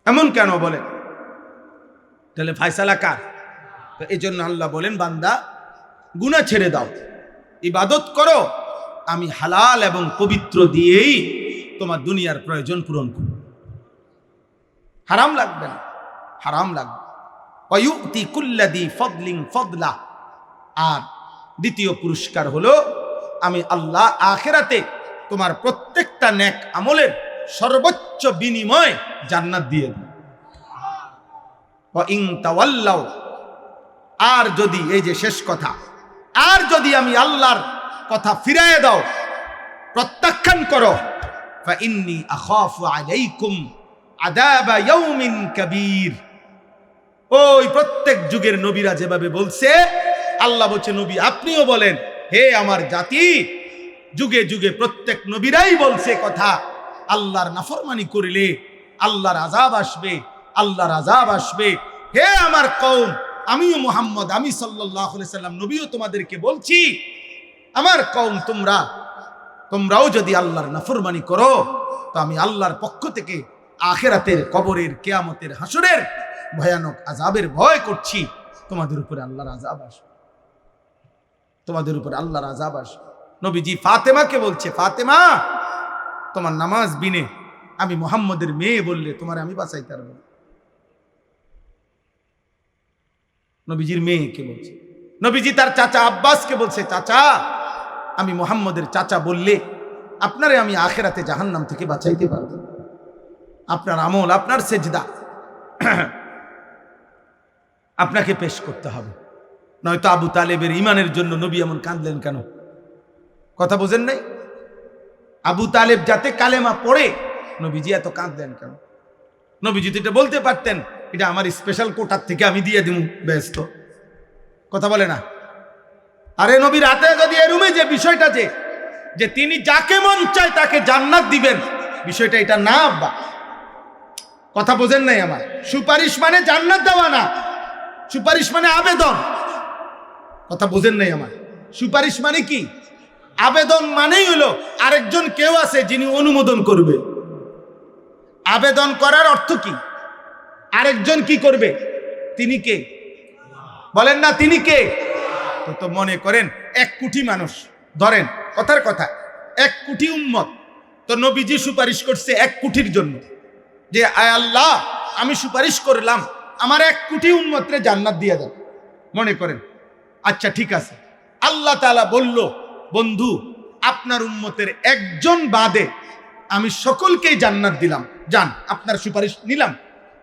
এমন কেন বলেন? তাহলে ফায়সালা কার? তো এই জন্য আল্লাহ বলেন, বান্দা গুনাহ ছেড়ে দাও, ইবাদত করো, আমি হালাল এবং পবিত্র দিয়েই তোমার দুনিয়ার প্রয়োজন পূরণ করব। হারাম লাগবে না, হারাম লাগবে। ওয়ায়ুতি কুল্লাযী ফাদলিন ফাদলা। আর দ্বিতীয় পুরস্কার হলো, আমি আল্লাহ আখিরাতে তোমার প্রত্যেকটা নেক আমলের সর্বোচ্চ বিনিময় জান্নাত দিয়ে দেব। ওয়া ইন তাওয়াল্লাও, আর যদি, এই যে শেষ কথা, আর যদি আমি আল্লাহর কথা ফিরাইয়া দাও, প্রত্যাখ্যান করো, ফা ইন্নী আখাফু আলাইকুম আযাবা ইয়াউমিন কাবীর। ওই প্রত্যেক যুগের নবীরা যেভাবে বলছে, আল্লাহ বলছে নবী আপনিও বলেন, হে আমার জাতি, যুগে যুগে প্রত্যেক নবীরাই বলছে কথা, আল্লাহর নাফরমানি করিলে আল্লাহর আযাব আসবে, আল্লাহর আযাব আসবে। হে আমার কওম, আমিও মুহাম্মদ, আমি সাল্লাল্লাহু আলাইহি সাল্লাম নবীও তোমাদেরকে বলছি, আমার কওম তোমরাও যদি আল্লাহর নাফরমানি করো, তো আমি আল্লাহর পক্ষ থেকে আখিরাতের, কবরের, কিয়ামতের, হাসরের ভয়ানক আযাবের ভয় করছি, তোমাদের উপরে আল্লাহর আযাব আসবে। তোমাদের উপর আল্লাহর আযাব আসবে। নবীজি ফাতেমাকে বলছে, ফাতেমা তোমার নামাজ বিনে আমি মুহাম্মদের মেয়ে বললে তোমার আমি বাঁচাইতে পারবো না। নবীজির মেয়েকে বলছে। নবীজি তার চাচা আব্বাসকে বলছে, চাচা আমি মুহাম্মদের চাচা বললে আপনারে আমি আখিরাতে জাহান্নাম থেকে বাঁচাইতে পারবো। আপনার আমল, আপনার সেজদা আপনাকে পেশ করতে হবে, নয়তো আবু তালেবের ইমানের জন্য নবী এমন কাঁদলেন কেন? কথা বোঝেন নাই? আবু তালেব যাতে কালেমা পড়ে নবীজি এত কাঁদলেন কেন? নবীজি তো এটা বলতে পারতেন, এটা আমার স্পেশাল কোটার থেকে আমি দিয়ে দিব, ব্যস্ত। কথা বলে না? আরে নবীর হাতে যদি এরুমে যে বিষয়টা যে তিনি যাকে মন চায় তাকে জান্নাত দিবেন, বিষয়টা এটা না আব্বা। কথা বোঝেন নাই আমার? সুপারিশ মানে জান্নাত দেওয়া না, সুপারিশ মানে আবেদন। কথা বোঝেন নাই আমার? সুপারিশ মানে কি? আবেদন মানেই হলো আরেকজন কেউ আছে যিনি অনুমোদন করবে। আবেদন করার অর্থ কি? আরেকজন কি করবে? তিনি কে? বলেন না, তিনি কে? তো মনে করেন 1 কোটি মানুষ, ধরেন কথার কথা 1 কোটি উম্মত, তো নবীজি সুপারিশ করছে 1 কোটির জন্য যে আয় আল্লাহ আমি সুপারিশ করলাম আমার 1 কোটি উম্মতরে জান্নাত দিয়ে দেন। মনে করেন, আচ্ছা ঠিক আছে, আল্লাহ তাআলা বলল, বন্ধু আপনার উম্মতের একজন বাদে আমি সকলকেই জান্নাত দিলাম, যান আপনার সুপারিশ নিলাম,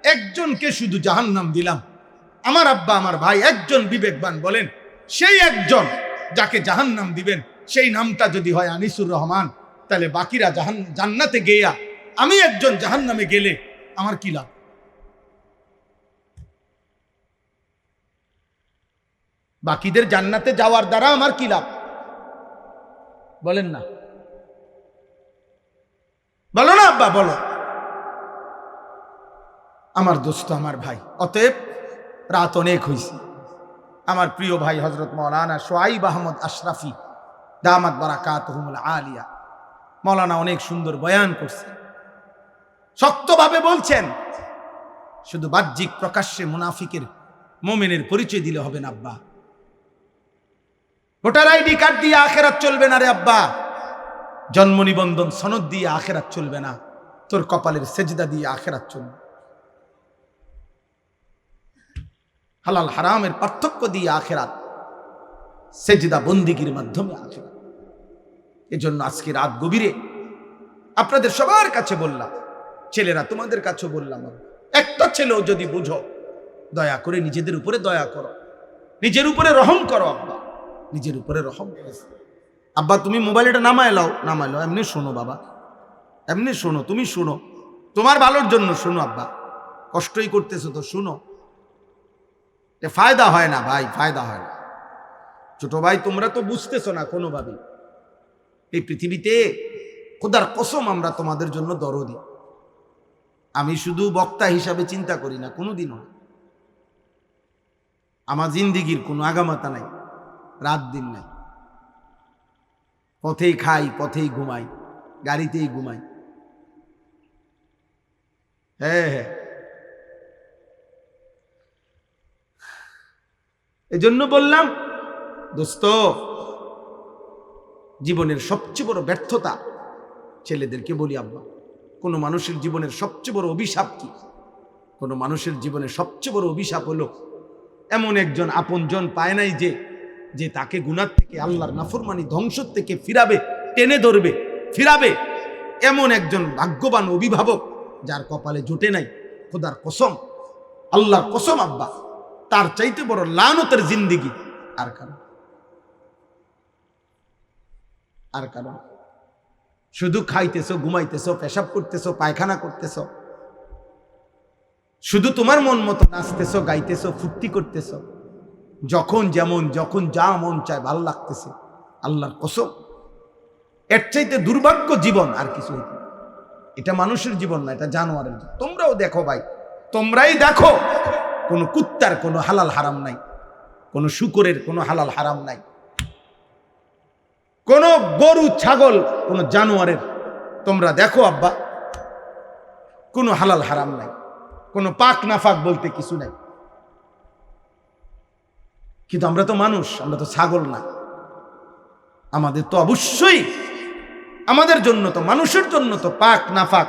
একজনকে শুধু জাহান্নাম দিলাম। আমার আব্বা আমার ভাই একজন বিবেকবান বলেন, সেই একজন যাকে জাহান্নাম দিবেন সেই নামটা যদি হয় আনিসুর রহমান, তাহলে বাকিরা জান্নাতে গেয়া আমি একজন জাহান্নামে গেলে আমার কি লাভ? বাকিদের জান্নাতে যাওয়ার দ্বারা আমার কি লাভ? বলেন না, বলো না আব্বা, বলো। আমার দোস্ত, আমার ভাই, অতএব রাত অনেক হয়েছে। আমার প্রিয় ভাই হযরত মাওলানা শোয়াইব আহমদ আশরাফি দামাত বারাকাতুহুল আলিয়া, মাওলানা অনেক সুন্দর বয়ান করছে, শক্তভাবে বলছেন, শুধু বাহ্যিক প্রকাশ্যে মুনাফিকের মুমিনের পরিচয় দিলে হবে না আব্বা। ভোটার আইডি কার্ড দিয়ে আখেরাত চলবে না রে আব্বা, জন্ম নিবন্ধন সনদ দিয়ে আখেরাত চলবে না, তোর কপালের সেজদা দিয়ে আখেরাত চলবে। হালাল হারামের পার্থক্য দিয়ে আখেরাত, সেজদা বন্দিগির মাধ্যমে আখেরাত। এজন্য আজকে রাত গভীরে আপনাদের সবার কাছে বললাম, ছেলেরা তোমাদের কাছে বললাম, একটা ছেলেও যদি বুঝো, দয়া করে নিজেদের উপরে দয়া করো, নিজের উপরে রহম করো আব্বা, নিজের উপরে রহম করো। আব্বা তুমি মোবাইলটা নামায় লাও, এমনি শোনো বাবা, এমনি শোনো, তুমি শোনো, তোমার ভালোর জন্য শোনো আব্বা, কষ্টই করতেছো তো শোনো। ফায়দা হয় না ভাই, ফায়দা হয় না। ছোট ভাই তোমরা তো বুঝতেছো না কোনোভাবে, এই পৃথিবীতে খোদার কসম আমরা তোমাদের জন্য দরদি। আমি শুধু বক্তা হিসাবে চিন্তা করি না কোনোদিনও, আমার জিন্দিগির কোনো আগামাতা নাই, রাত দিন নাই, পথেই খাই, পথেই ঘুমাই, গাড়িতেই ঘুমাই। হ্যাঁ হ্যাঁ, এজন্য বললাম দোস্ত, জীবনের সবচেয়ে বড় ব্যর্থতা, ছেলেদেরকে বলি আব্বা, কোনো মানুষের জীবনের সবচেয়ে বড় অভিশাপ কি? কোনো মানুষের জীবনের সবচেয়ে বড় অভিশাপ হলো এমন একজন আপনজন পায় নাই যে তাকে গুনাহ থেকে, আল্লাহর নাফরমানি ধ্বংস থেকে ফিরাবে, টেনে ধরবে, ফিরাবে। এমন একজন ভাগ্যবান অভিভাবক যার কপালে জুটে নাই, খোদার কসম, আল্লাহর কসম আব্বা, তার চাইতে বড় লানতের জিন্দিগি আর কারণ, আর কারণ। শুধু খাইতেছো, ঘুমাইতেছো, পেশাব করতেছো, পায়খানা করতেছো, শুধু তোমার মন মতো নাচতেছো, গাইতেছো, ফুর্তি করতেছো, যখন যেমন, যখন যা মন চায় ভালো লাগতেছে। আল্লাহর কসম, এর চাইতে দুর্ভাগ্য জীবন আর কিছু হইতে। এটা মানুষের জীবন না, এটা জানোয়ারের জীবন। তোমরাও দেখো ভাই, তোমরাই দেখো, কোনো কুত্তার কোনো হালাল হারাম নাই, কোনো শুকরের কোনো হালাল হারাম নাই, কোনো গরু ছাগল কোনো জানোয়ারের তোমরা দেখো আব্বা, কোনো হালাল হারাম নাই, কোনো পাক নাফাক বলতে কিছু নাই। কিন্তু আমরা তো মানুষ, আমরা তো ছাগল না, আমাদের তো অবশ্যই, আমাদের জন্য তো, মানুষের জন্য তো পাক না পাক,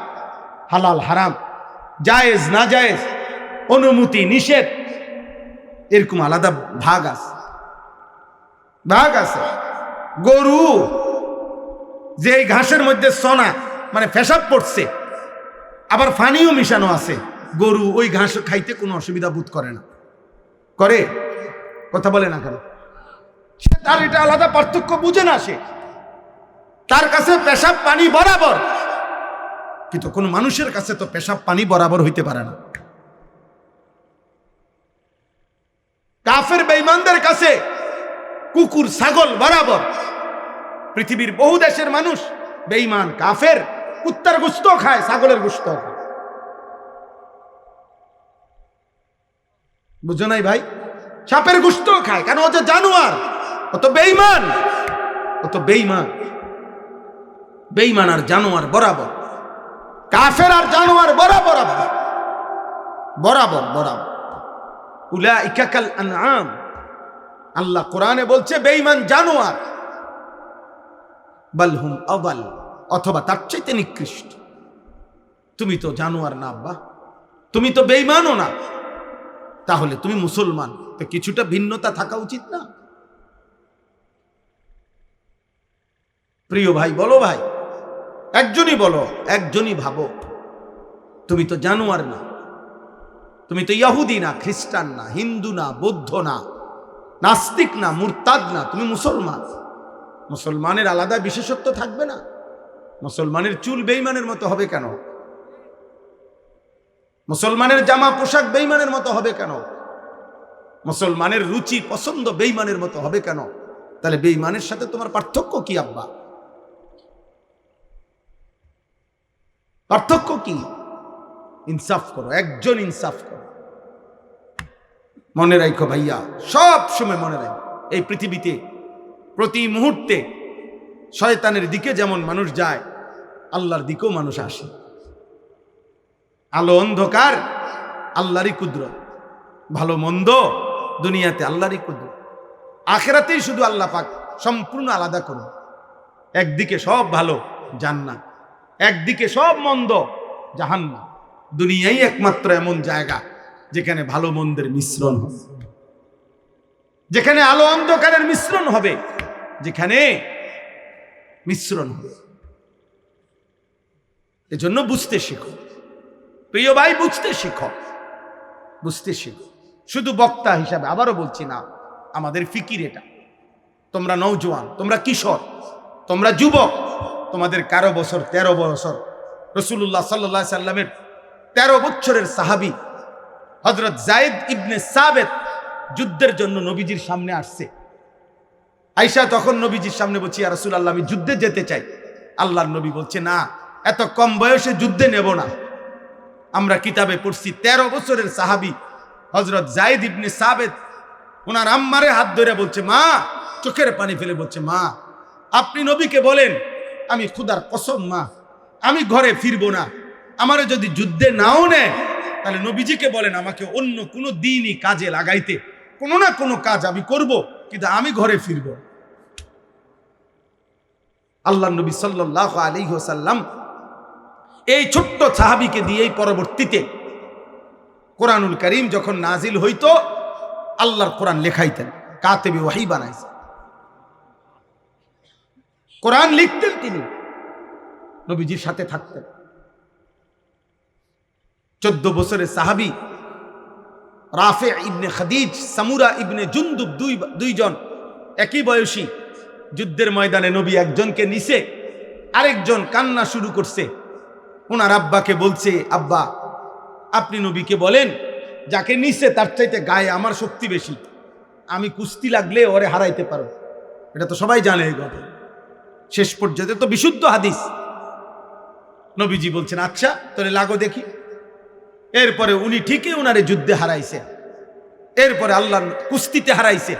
হালাল হারাম, জায়েজ না জায়েজ, অনুমতি নিষেধ, এরকম আলাদা ভাগ আছে। গরু যে এই ঘাসের মধ্যে সোনা মানে পেশাব পড়ছে, আবার পানিও মিশানো আছে, গরু ওই ঘাস খাইতে কোনো অসুবিধা বোধ করে না। করে? কথা বলে না কেন? সে তার এটা আলাদা পার্থক্য বুঝে না, সে তার কাছে পেশাব পানি বরাবর। কিন্তু কোন মানুষের কাছে তো পেশাব পানি বরাবর হইতে পারে না। কাফের বেঈমানদের কাছে কুকুর ছাগল বরাবর। পৃথিবীর বহু দেশের মানুষ বেঈমান কাফের কুত্তার গোশত খায়, ছাগলের গোশত খায়। বুঝো নাই ভাই? সাপের গোশত খায়, কেন? ও যে জানোয়ার, ও তো বেঈমান, ও তো বেঈমান। বেঈমান আর জানোয়ার বরাবর, কাফের আর জানোয়ার বরাবর, বরাবর বরাবর। উলাইকা কাল আনআম, আল্লাহ কোরআনে বলছে বেঈমান জানোয়ার। বাল হুম আদাল, অথবা তার চাইতে নিকৃষ্ট। তুমি তো জানোয়ার না আব্বা, তুমি তো বেঈমানও না, তাহলে তুমি মুসলমান, তো কিছুটা ভিন্নতা থাকা উচিত না? প্রিয় ভাই, বলো ভাই, একজনই বলো, একজনই ভাবো। তুমি তো জানোয়ার না, তুমি তো ইহুদি না, খ্রিস্টান না, হিন্দু না, বৌদ্ধ না, নাস্তিক না, মুরতাদ না, তুমি মুসলমান। মুসলমানের আলাদা বিশেষত্ব থাকবে না? মুসলমানের চুল বেঈমানের মতো হবে কেন? মুসলমানের জামা পোশাক বেঈমানের মতো হবে কেন? মুসলমানের রুচি পছন্দ বেঈমানের মতো হবে কেন? তাহলে বেঈমানের সাথে তোমার পার্থক্য কি আব্বা? পার্থক্য কি? ইনসাফ করো, একজন ইনসাফ করো। মনে রাখো ভাইয়া, সব সময় মনে রাখো, এই পৃথিবীতে প্রতি মুহূর্তে শয়তানের দিকে যেমন মানুষ যায়, আল্লাহর দিকেও মানুষ আসে। আলো অন্ধকার আল্লাহরই কুদরত, ভালো মন্দ দুনিয়াতে আল্লাহরই কুদরত, আখিরাতেই শুধু আল্লাহ পাক সম্পূর্ণ আলাদা করুন। একদিকে সব ভালো জান্নাত, একদিকে সব মন্দ জাহান্নাম। দুনিয়াই একমাত্র এমন জায়গা যেখানে ভালো মন্দের মিশ্রণ হবে, যেখানে আলো অন্ধকারের মিশ্রণ হবে, যেখানে মিশ্রণ হবে। এজন্য বুঝতে শিখো প্রিয় ভাই, বুঝতে শিখো, বুঝতে শিখো। শুধু বক্তা হিসাবে আবারও বলছি না, আমাদের ফিকির এটা। তোমরা নওজোয়ান, তোমরা কিশোর, তোমরা যুবক, তোমাদের কারো বছর 13 বছর, রাসূলুল্লাহ সাল্লাল্লাহু আলাইহি সাল্লামের 13 বছরের সাহাবী হযরত যায়েদ ইবনে সাবিত যুদ্ধের জন্য নবীজির সামনে আসছে। আয়েশা তখন নবীজির সামনে বলছে, ইয়া রাসূলুল্লাহ, আমি যুদ্ধে যেতে চাই। আল্লাহর নবী বলছে, না, এত কম বয়সে যুদ্ধে নেব না। আমরা কিতাবে পড়ছি 13 বছরের সাহাবী হযরত যায়েদ ইবনে সাবিত ওনার আম্মারে হাত ধরে বলছে, মা, চোখের পানি ফেলে বলছে, মা, আপনি নবীকে বলেন, আমি খোদার কসম মা, আমি ঘরে ফিরবো না। আমারে যদি যুদ্ধে নাও নেয়, তাহলে নবীজিকে বলেন আমাকে অন্য কোনো দিনই কাজে লাগাইতে, কোনো না কোনো কাজ আমি করব, কিন্তু আমি ঘরে ফিরব। আল্লাহ নবী সাল্লাল্লাহু আলাইহি ওয়াসাল্লাম এই ছোট্ট সাহাবীকে দিয়েই পরবর্তীতে কোরআনুল কারীম যখন নাজিল হইতো, আল্লাহর কোরআন লেখাইতেন, কাতেবে ওহী বানাইছেন, কোরআন লিখতেন, তিনি নবীজির সাথে থাকতেন। 14 বছরের সাহাবী রাফি ইবনে খাদিজ, সামুরা ইবনে জুনদুব, দুইজন একই বয়সী। যুদ্ধের ময়দানে নবী একজনকে নিছে, আরেকজন কান্না শুরু করছে। ওনার আব্বাকে বলছে, আব্বা, আপনি নবীকে বলেন, যাকে নিছে তার চাইতে গায়ে আমার শক্তি বেশি, আমি কুস্তি লাগলে ওরে হারাইতে পারো। এটা তো সবাই জানে এই কথা, শেষ পর্যন্ত তো বিশুদ্ধ হাদিস। নবীজি বলছেন, আচ্ছা তোরে লাগো দেখি। এরপরে উনি ঠিকই ওনারে যুদ্ধে হারাইছে, এরপরে আল্লাহ কুস্তিতে হারাইছে।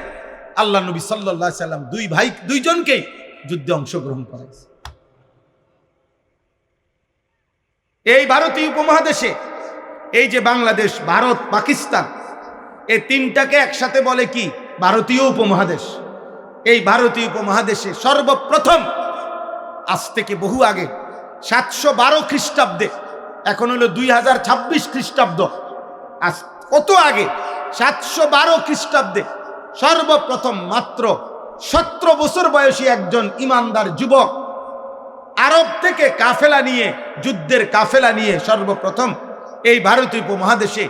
আল্লাহ নবী সাল্লাল্লাহু আলাইহি সাল্লাম দুই ভাই, দুইজনকেই যুদ্ধে অংশগ্রহণ করাইছে। এই ভারতীয় উপমহাদেশে, এই যে বাংলাদেশ, ভারত, পাকিস্তান, এই তিনটাকে একসাথে বলে কি? ভারতীয় উপমহাদেশ। এই ভারতীয় উপমহাদেশে সর্বপ্রথম, আজ থেকে বহু আগে 712 খ্রিস্টাব্দে, এখন হলো 2026 খ্রিস্টাব্দ, আজ কত আগে 712 খ্রিস্টাব্দে সর্বপ্রথম মাত্র 17 বছর বয়সী একজন ইমানদার যুবক আরব থেকে কাফেলা নিয়ে, যুদ্ধের কাফেলা নিয়ে সর্বপ্রথম এই ভারতীয় উপমহাদেশে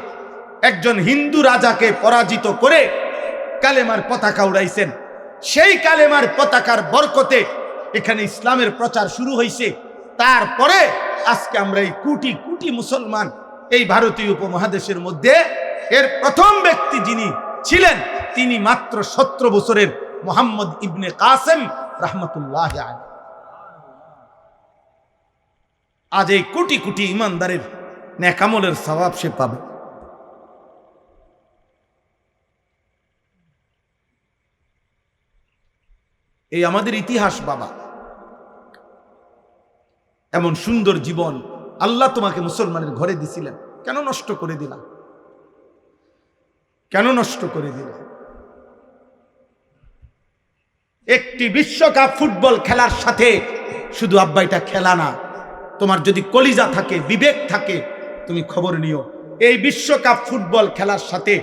একজন হিন্দু রাজাকে পরাজিত করে কালেমার পতাকা উড়াইছেন। সেই কালেমার পতাকার বরকতে এখানে ইসলামের প্রচার শুরু হয়েছে। তারপরে আজকে আমরা এই কোটি কোটি মুসলমান এই ভারতীয় উপমহাদেশের মধ্যে এর প্রথম ব্যক্তি যিনি ছিলেন তিনি মাত্র 17 বছরের মুহাম্মদ ইবনে কাসেম রাহমাতুল্লাহ আলাইহি। আজ এই কোটি কোটি ইমানদারের নেক আমলের সওয়াব সে পাবে। এই আমাদের ইতিহাস বাবা, এমন সুন্দর জীবন আল্লাহ তোমাকে মুসলমানের ঘরে দিছিলেন, কেন নষ্ট করে দিলা? কেন নষ্ট করে দিলা? একটি বিশ্বকাপ ফুটবল খেলার সাথে শুধু আব্বা এটা খেলা না, তোমার যদি কলিজা থাকে, বিবেক থাকে, তুমি খবর নিও। এই বিশ্বকাপ ফুটবল খেলার সাথে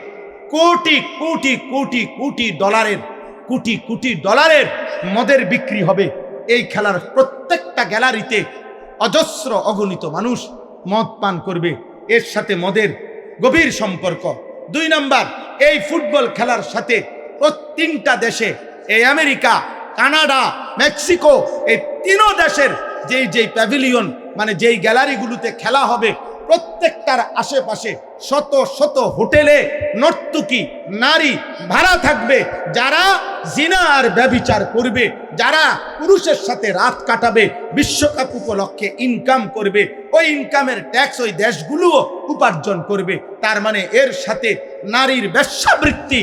কোটি কোটি কোটি কোটি ডলারের, কোটি কোটি ডলারের মদের বিক্রি হবে। এই খেলার প্রত্যেকটা গ্যালারিতে অজস্র অগণিত মানুষ মদ পান করবে, এর সাথে মদের গভীর সম্পর্ক। 2 নাম্বার, এই ফুটবল খেলার সাথে 3টা দেশে, এই আমেরিকা, কানাডা, মেক্সিকো, এই 3 দেশের যেই প্যাভিলিয়ন মানে যেই গ্যালারিগুলোতে খেলা হবে, প্রত্যেকটার আশেপাশে শত শত হোটেলে নর্তকী নারী ভাড়া থাকবে, যারা জিনা আর ব্যভিচার করবে, যারা পুরুষের সাথে রাত কাটাবে, বিশ্বকাপ উপলক্ষে ইনকাম করবে, ওই ইনকামের ট্যাক্স ওই দেশগুলোও উপার্জন করবে। তার মানে এর সাথে নারীর বেশ্যাবৃত্তি,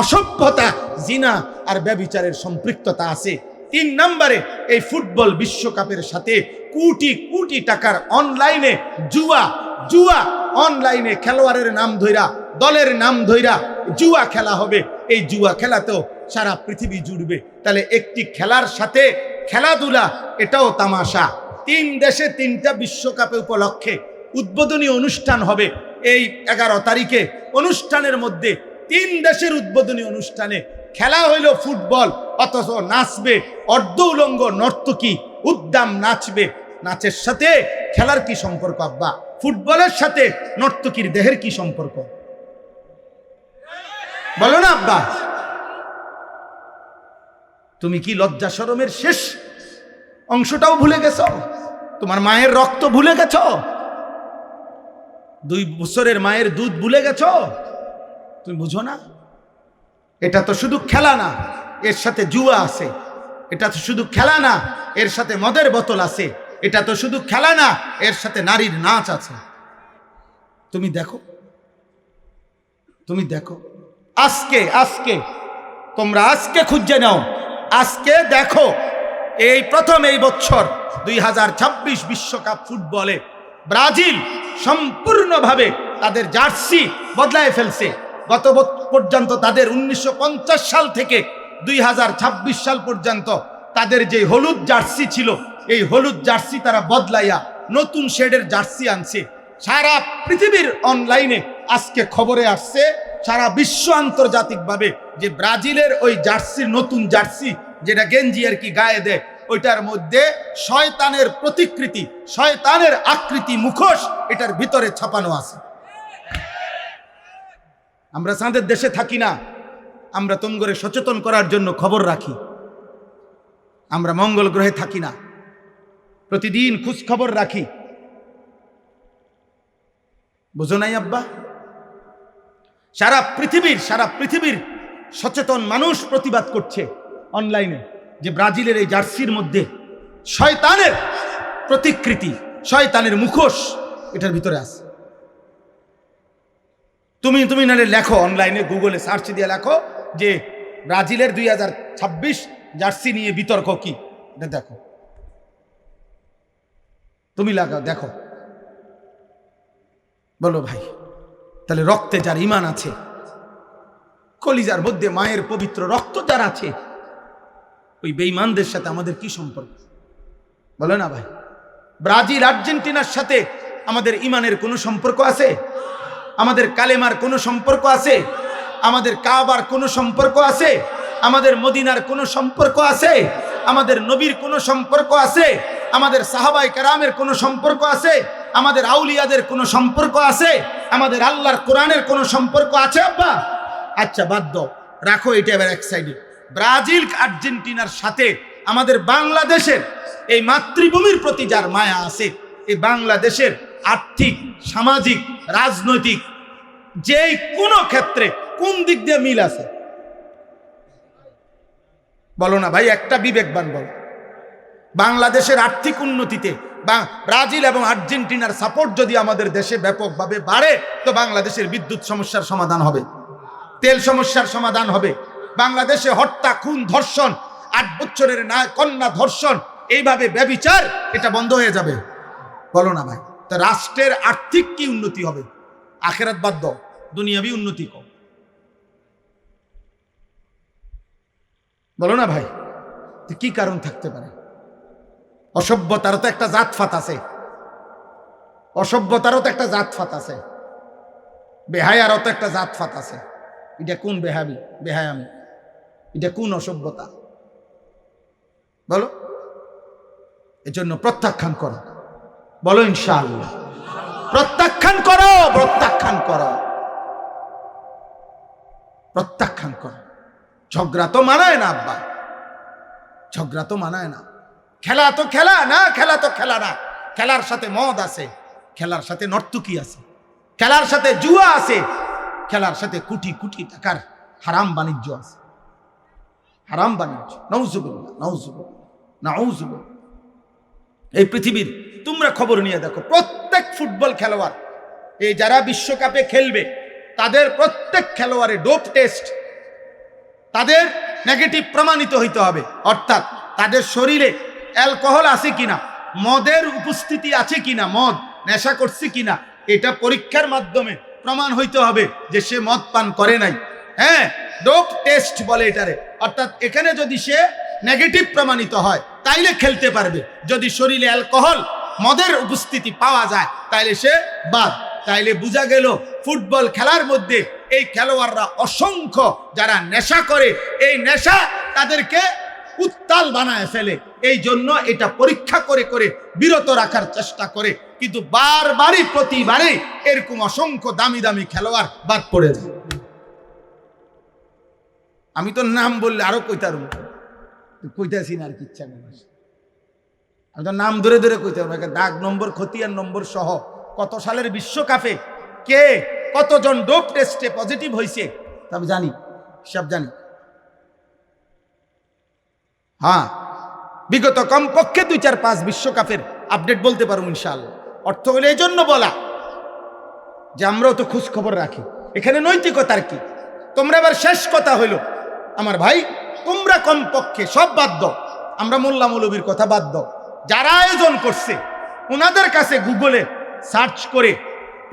অসভ্যতা, জিনা আর ব্যভিচারের সম্পৃক্ততা আছে। 3 নম্বরে, এই ফুটবল বিশ্বকাপের সাথে কোটি কোটি টাকার অনলাইনে জুয়া অনলাইনে খেলোয়াড়ের নাম ধইরা, দলের নাম ধইরা জুয়া খেলা হবে। এই জুয়া খেলাতেও সারা পৃথিবী জুড়বে। তাহলে একটি খেলার সাথে খেলাধুলা, এটাও তামাশা। 3 দেশে 3টা বিশ্বকাপে উপলক্ষে উদ্বোধনী অনুষ্ঠান হবে এই 11 তারিখে। অনুষ্ঠানের মধ্যে 3 দেশের উদ্বোধনী অনুষ্ঠানে খেলা হইল ফুটবল, অথচ নাচবে অর্ধ উলঙ্গ নর্তকী, উদ্দাম নাচবে। নাচের সাথে খেলার কি সম্পর্ক আব্বা? ফুটবলের সাথে নর্তকীর দেহের কি সম্পর্ক? বলো না আব্বা। তুমি কি লজ্জা শরমের শেষ অংশটাও ভুলে গেছো? তোমার মায়ের রক্ত ভুলে গেছো? 2 বছরের মায়ের দুধ ভুলে গেছো? তুমি বুঝো না? এটা তো শুধু খেলা না, এর সাথে জুয়া আছে। এটা তো শুধু খেলা না, এর সাথে মদের বোতল আছে। এটা তো শুধু খেলা না, এর সাথে নারীর নাচ আছে। তুমি দেখো, তুমি দেখো। আজকে তোমরা আজকে খুঁজে নাও, আজকে দেখো। এই প্রথম এই বছর 2026 বিশ্বকাপ ফুটবলে ব্রাজিল সম্পূর্ণভাবে তাদের জার্সি বদলায় ফেলছে। গত পর্যন্ত তাদের 1950 সাল থেকে 2026 সাল পর্যন্ত তাদের যে হলুদ জার্সি ছিল, এই হলুদ জার্সি তারা বদলাইয়া নতুন শেডের জার্সি আনছে। সারা পৃথিবীর অনলাইনে আজকে খবরে আসছে, সারা বিশ্ব আন্তর্জাতিকভাবে, যে ব্রাজিলের ওই জার্সির, নতুন জার্সি যেটা গেঞ্জি আর কি গায়ে দেয়, ওইটার মধ্যে শয়তানের প্রতিকৃতি, শয়তানের আকৃতি, মুখোশ এটার ভিতরে ছাপানো আছে। আমরা চাঁদের দেশে থাকি না, আমরা তোমগরে সচেতন করার জন্য খবর রাখি। আমরা মঙ্গল গ্রহে থাকি না, প্রতিদিন খোঁজ খবর রাখি। বুঝো নাই আব্বা? সারা পৃথিবীর সচেতন মানুষ প্রতিবাদ করছে অনলাইনে যে ব্রাজিলের এই জার্সির মধ্যে শয়তানের প্রতিকৃতি, শয়তানের মুখোশ এটার ভিতরে আছে। তুমি নালে লেখো অনলাইনে, গুগলে সার্চ দিয়ে লেখো যে ব্রাজিলের 2026 জার্সি নিয়ে বিতর্ক কি, এটা দেখো। তুমি লাগাও, দেখো। বলো ভাই, তাহলে রক্তে যার ঈমান আছে, কলিজার মধ্যে মায়ের পবিত্র রক্ত যার আছে, ওই বেঈমানদের সাথে আমাদের কি সম্পর্ক বলে না ভাই? ব্রাজিল আর্জেন্টিনার সাথে আমাদের ইমানের কোনো সম্পর্ক আছে? আমাদের কালেমার কোনো সম্পর্ক আছে? আমাদের কাবার কোনো সম্পর্ক আছে? আমাদের মদিনার কোনো সম্পর্ক আছে? আমাদের নবীর কোনো সম্পর্ক আছে? আমাদের সাহাবায়ে কেরামের কোনো সম্পর্ক আছে? আমাদের আউলিয়াদের কোনো সম্পর্ক আছে? আমাদের আল্লাহর কোরআনের কোনো সম্পর্ক আছে আব্বা? আচ্ছা বাদ দাও, রাখো এটা এবার এক সাইডে। ব্রাজিল আর্জেন্টিনার সাথে আমাদের বাংলাদেশের এই মাতৃভূমির প্রতি যার মায়া আছে, এই বাংলাদেশের আর্থিক, সামাজিক, রাজনৈতিক যে কোনো ক্ষেত্রে কোন দিক দিয়ে মিল আছে বলো না ভাই? একটা বিবেকবান বলো। বাংলাদেশের আর্থিক উন্নতিতে ব্রাজিল এবং আর্জেন্টিনার সাপোর্ট যদি আমাদের দেশে ব্যাপকভাবে বাড়ে, তো বাংলাদেশের বিদ্যুৎ সমস্যার সমাধান হবে, তেল সমস্যার সমাধান হবে। বাংলাদেশে হত্যা, খুন, ধর্ষণ, 8 বছরের কন্যা ধর্ষণ, এইভাবে ব্যভিচার, এটা বন্ধ হয়ে যাবে বলো না ভাই? তো রাষ্ট্রের আর্থিক কি উন্নতি হবে? আখেরাত বাদ দাও, দুনিয়াবি উন্নতি কম বলো না ভাই? তো কি কারণ থাকতে পারে? অসভ্যতারও তো একটা জাতফাত আছে, অসভ্যতারও তো একটা জাতফাত আছে, বেহায়ারও তো একটা জাতফাত আছে। এটা কোন বেহায়ামি? এটা কোন অসভ্যতা বলো? এজন্য প্রত্যাখ্যান করো, বলো ইনশাআল্লাহ। প্রত্যাখ্যান করো, প্রত্যাখ্যান করো, প্রত্যাখ্যান করো। ঝগড়া তো মানায় না আব্বা, ঝগড়া তো মানায় না। খেলা তো খেলা না, খেলা তো খেলা না। খেলার সাথে মদ আছে, খেলার সাথে নর্তকী আছে, খেলার সাথে জুয়া আছে, খেলার সাথে কোটি কোটি টাকার হারাম বাণিজ্য আছে, হারাম বাণিজ্য। নাউজুবিল্লাহ, নাউজুবিল্লাহ, নাউজুবিল্লাহ। এই পৃথিবীর তোমরা খবর নিয়ে দেখো, প্রত্যেক ফুটবল খেলোয়াড়, এই যারা বিশ্বকাপে খেলবে, তাদের প্রত্যেক খেলোয়াড়ে ডোপ টেস্ট, তাদের নেগেটিভ প্রমাণিত হইতে হবে। অর্থাৎ তাদের শরীরে অ্যালকোহল আছে কিনা, মদের উপস্থিতি আছে কিনা, মদ নেশা করছে কিনা, এটা পরীক্ষার মাধ্যমে প্রমাণ হইতে হবে যে সে মদ পান করে নাই। হ্যাঁ, ডোপ টেস্ট বলে এটারে। অর্থাৎ এখানে যদি সে নেগেটিভ প্রমাণিত হয় তাইলে খেলতে পারবে। যদি শরীরে অ্যালকোহল, মদের উপস্থিতি পাওয়া যায় তাইলে সে বাদ। তাইলে বোঝা গেল ফুটবল খেলার মধ্যে এই খেলোয়াড়রা অসংখ্য যারা নেশা করে, এই নেশা তাদেরকে উত্তাল বানায় ফেলে। এই জন্য এটা পরীক্ষা করে করে বিরত রাখার চেষ্টা করে, কিন্তু বারবারই প্রতিবারই এরকম অসংখ্য দামি দামি খেলোয়াড় বাদ পড়ে যায়। আমি তো নাম বললে আরো কইতাছি না, আর কি ইচ্ছা নেই। আমি তো নাম ধরে ধরে কইতে পারবো, দাগ নম্বর, খতিয়ান নম্বর সহ কত সালের বিশ্বকাপে কে কতজন ডোপ টেস্টে পজিটিভ হয়েছে আমি জানি, সব জানি। হ্যাঁ, বিগত কমপক্ষে 2-4-5 বিশ্বকাপের আপডেট বলতে পারবো ইনশাআল্লাহ। অর্থ হলো এই জন্য বলা যে আমরাও তো খোঁজ খবর রাখি। এখানে নৈতিকতার কি? তোমরা এবার শেষ কথা হইল আমার ভাই, তোমরা কমপক্ষে সব বাদ দাও, আমরা মোল্লা মৌলবীর কথা বাদ দাও, যারা আয়োজন করছে ওনাদের কাছে গুগলে সার্চ করে,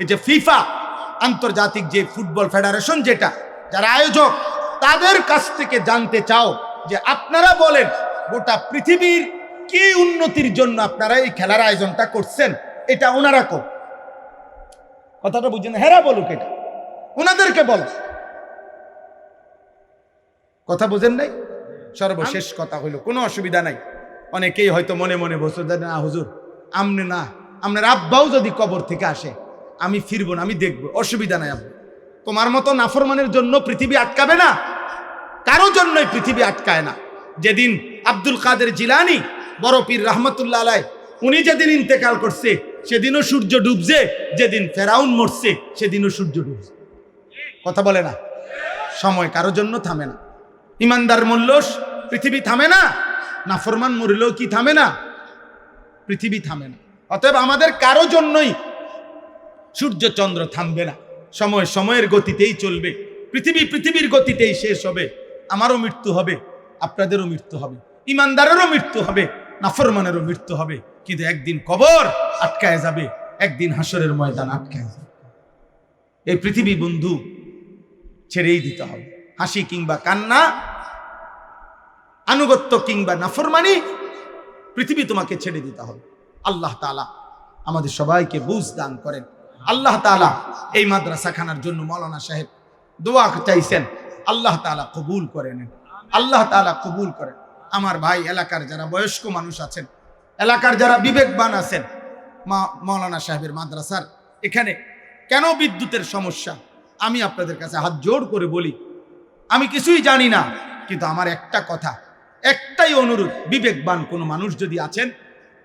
এই যে ফিফা আন্তর্জাতিক যে ফুটবল ফেডারেশন, যেটা যারা আয়োজক, তাদের কাছ থেকে জানতে চাও যে আপনারা বলেন গোটা পৃথিবীর কি উন্নতির জন্য আপনারা এই খেলার আয়োজনটা করছেন, এটা ওনারা কর। কথাটা বুঝছেন? হেরা বলুক, এটা ওনাদেরকে বলো। কথা বুঝেন নাই? সর্বশেষ কথা হইল, কোনো অসুবিধা নাই। অনেকেই হয়তো মনে মনে বসে না হুজুর, আমনে না, আপনার আব্বাও যদি কবর থেকে আসে আমি ফিরবো না, আমি দেখবো, অসুবিধা নাই আব্বা। তোমার মতো নাফরমানের জন্য পৃথিবী আটকাবে না, কারো জন্যই পৃথিবী আটকায় না। যেদিন আব্দুল কাদের জিলানী বড় পীর রহমতুল্লাহ আলাইহ উনি যেদিন ইন্তেকাল করছে সেদিনও সূর্য ডুবছে, যেদিন ফেরাউন মরছে সেদিনও সূর্য ডুবছে। কথা বলে না? সময় কারো জন্য থামে না। ইমানদার মূল্য পৃথিবী থামে না, নাফরমান মরলেও কি থামে না? পৃথিবী থামে না। অতএব আমাদের কারো জন্যই সূর্য চন্দ্র থামবে না, সময় সময়ের গতিতেই চলবে। পৃথিবী পৃথিবীর গতিতেই শেষ হবে। আমারও মৃত্যু হবে, আপনাদেরও মৃত্যু হবে, ইমানদারেরও মৃত্যু হবে, নাফরমানেরও মৃত্যু হবে। কিন্তু একদিন কবর আটকায় যাবে, একদিন হাসরের ময়দান আটকায় যাবে। এই পৃথিবী বন্ধু ছেড়েই দিতে হবে। হাসি কিংবা কান্না আনুগত্য কিংবা নাফরমানি, পৃথিবী তোমাকে ছেড়ে দিতে হবে। আল্লাহ তাআলা আমাদের সবাইকে বুঝ দান করেন। আল্লাহ তাআলা এই মাদ্রাসাখানার জন্য মাওলানা সাহেব দোয়া চাইছেন, আল্লাহ তাআলা কবুল করে নেন, আল্লাহ তাআলা কবুল করেন। আমার ভাই এলাকার যারা বয়স্ক মানুষ আছেন, এলাকার যারা বিবেকবান আছেন, মাওলানা সাহেবের মাদ্রাসার এখানে কেন বিদ্যুতের সমস্যা, আমি আপনাদের কাছে হাত জোড় করে বলি, আমি কিছুই জানি না, কিন্তু আমার একটা কথা, একটাই অনুরোধ, বিবেকবান কোনো মানুষ যদি আছেন,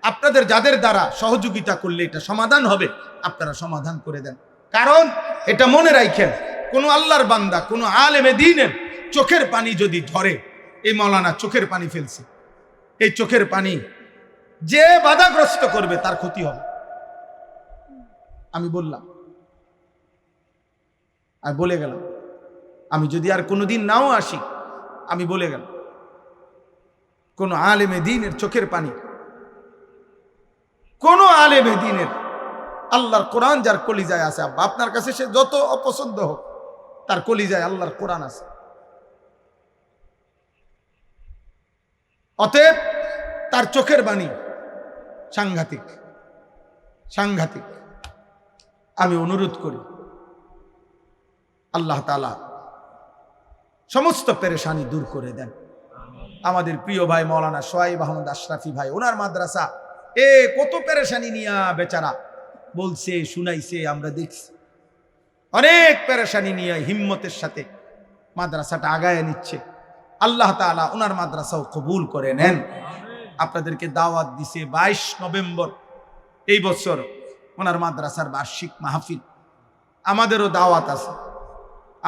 আপনাদের যাদের দ্বারা সহযোগিতা করলে এটা সমাধান হবে, আপনারা সমাধান করে দেন। কারণ এটা মনে রাখেন, কোনো আল্লাহর বান্দা, কোনো আলেমে দ্বীনের চোখের পানি যদি ধরে, এই মাওলানা চোখের পানি ফেলছে, এই চোখের পানি যে বাধাগ্রস্ত করবে তার ক্ষতি হবে। আমি বললাম আর বলে গেলাম, আমি যদি আর কোনোদিন নাও আসি, আমি বলে গেলাম, কোন আলেমে দ্বীনের চোখের পানি, কোন আলেমে দ্বীনের, আল্লাহর কোরআন যার কলিজায় আছে, আব্বা আপনার কাছে সে যত অপছন্দ হোক, তার কলিজায় আল্লাহর কোরআন আছে। অতএব তার চোখের বাণী সাংঘাতিক, সাংঘাতিক। আমি অনুরোধ করি, আল্লাহ তাআলা সমস্ত পেরেশানি দূর করে দেন। আমাদের প্রিয় ভাই মাওলানা সোহাইব আহমদ আশরাফি ভাই, ওনার মাদ্রাসা কত পেরেশানি নিয়া বেচারা বলছে, শুনাইছে, আমরা দেখছি, অনেক পেরেশানি নিয়ে হিম্মতের সাথে মাদ্রাসাটা আগায় নিচ্ছে। আল্লাহ তাআলা ওনার মাদ্রাসাও কবুল করে নেন। আপনাদেরকে দাওয়াত দিছে 22 নভেম্বর এই বছর ওনার মাদ্রাসার বার্ষিক মাহফিল, আমাদেরও দাওয়াত আছে,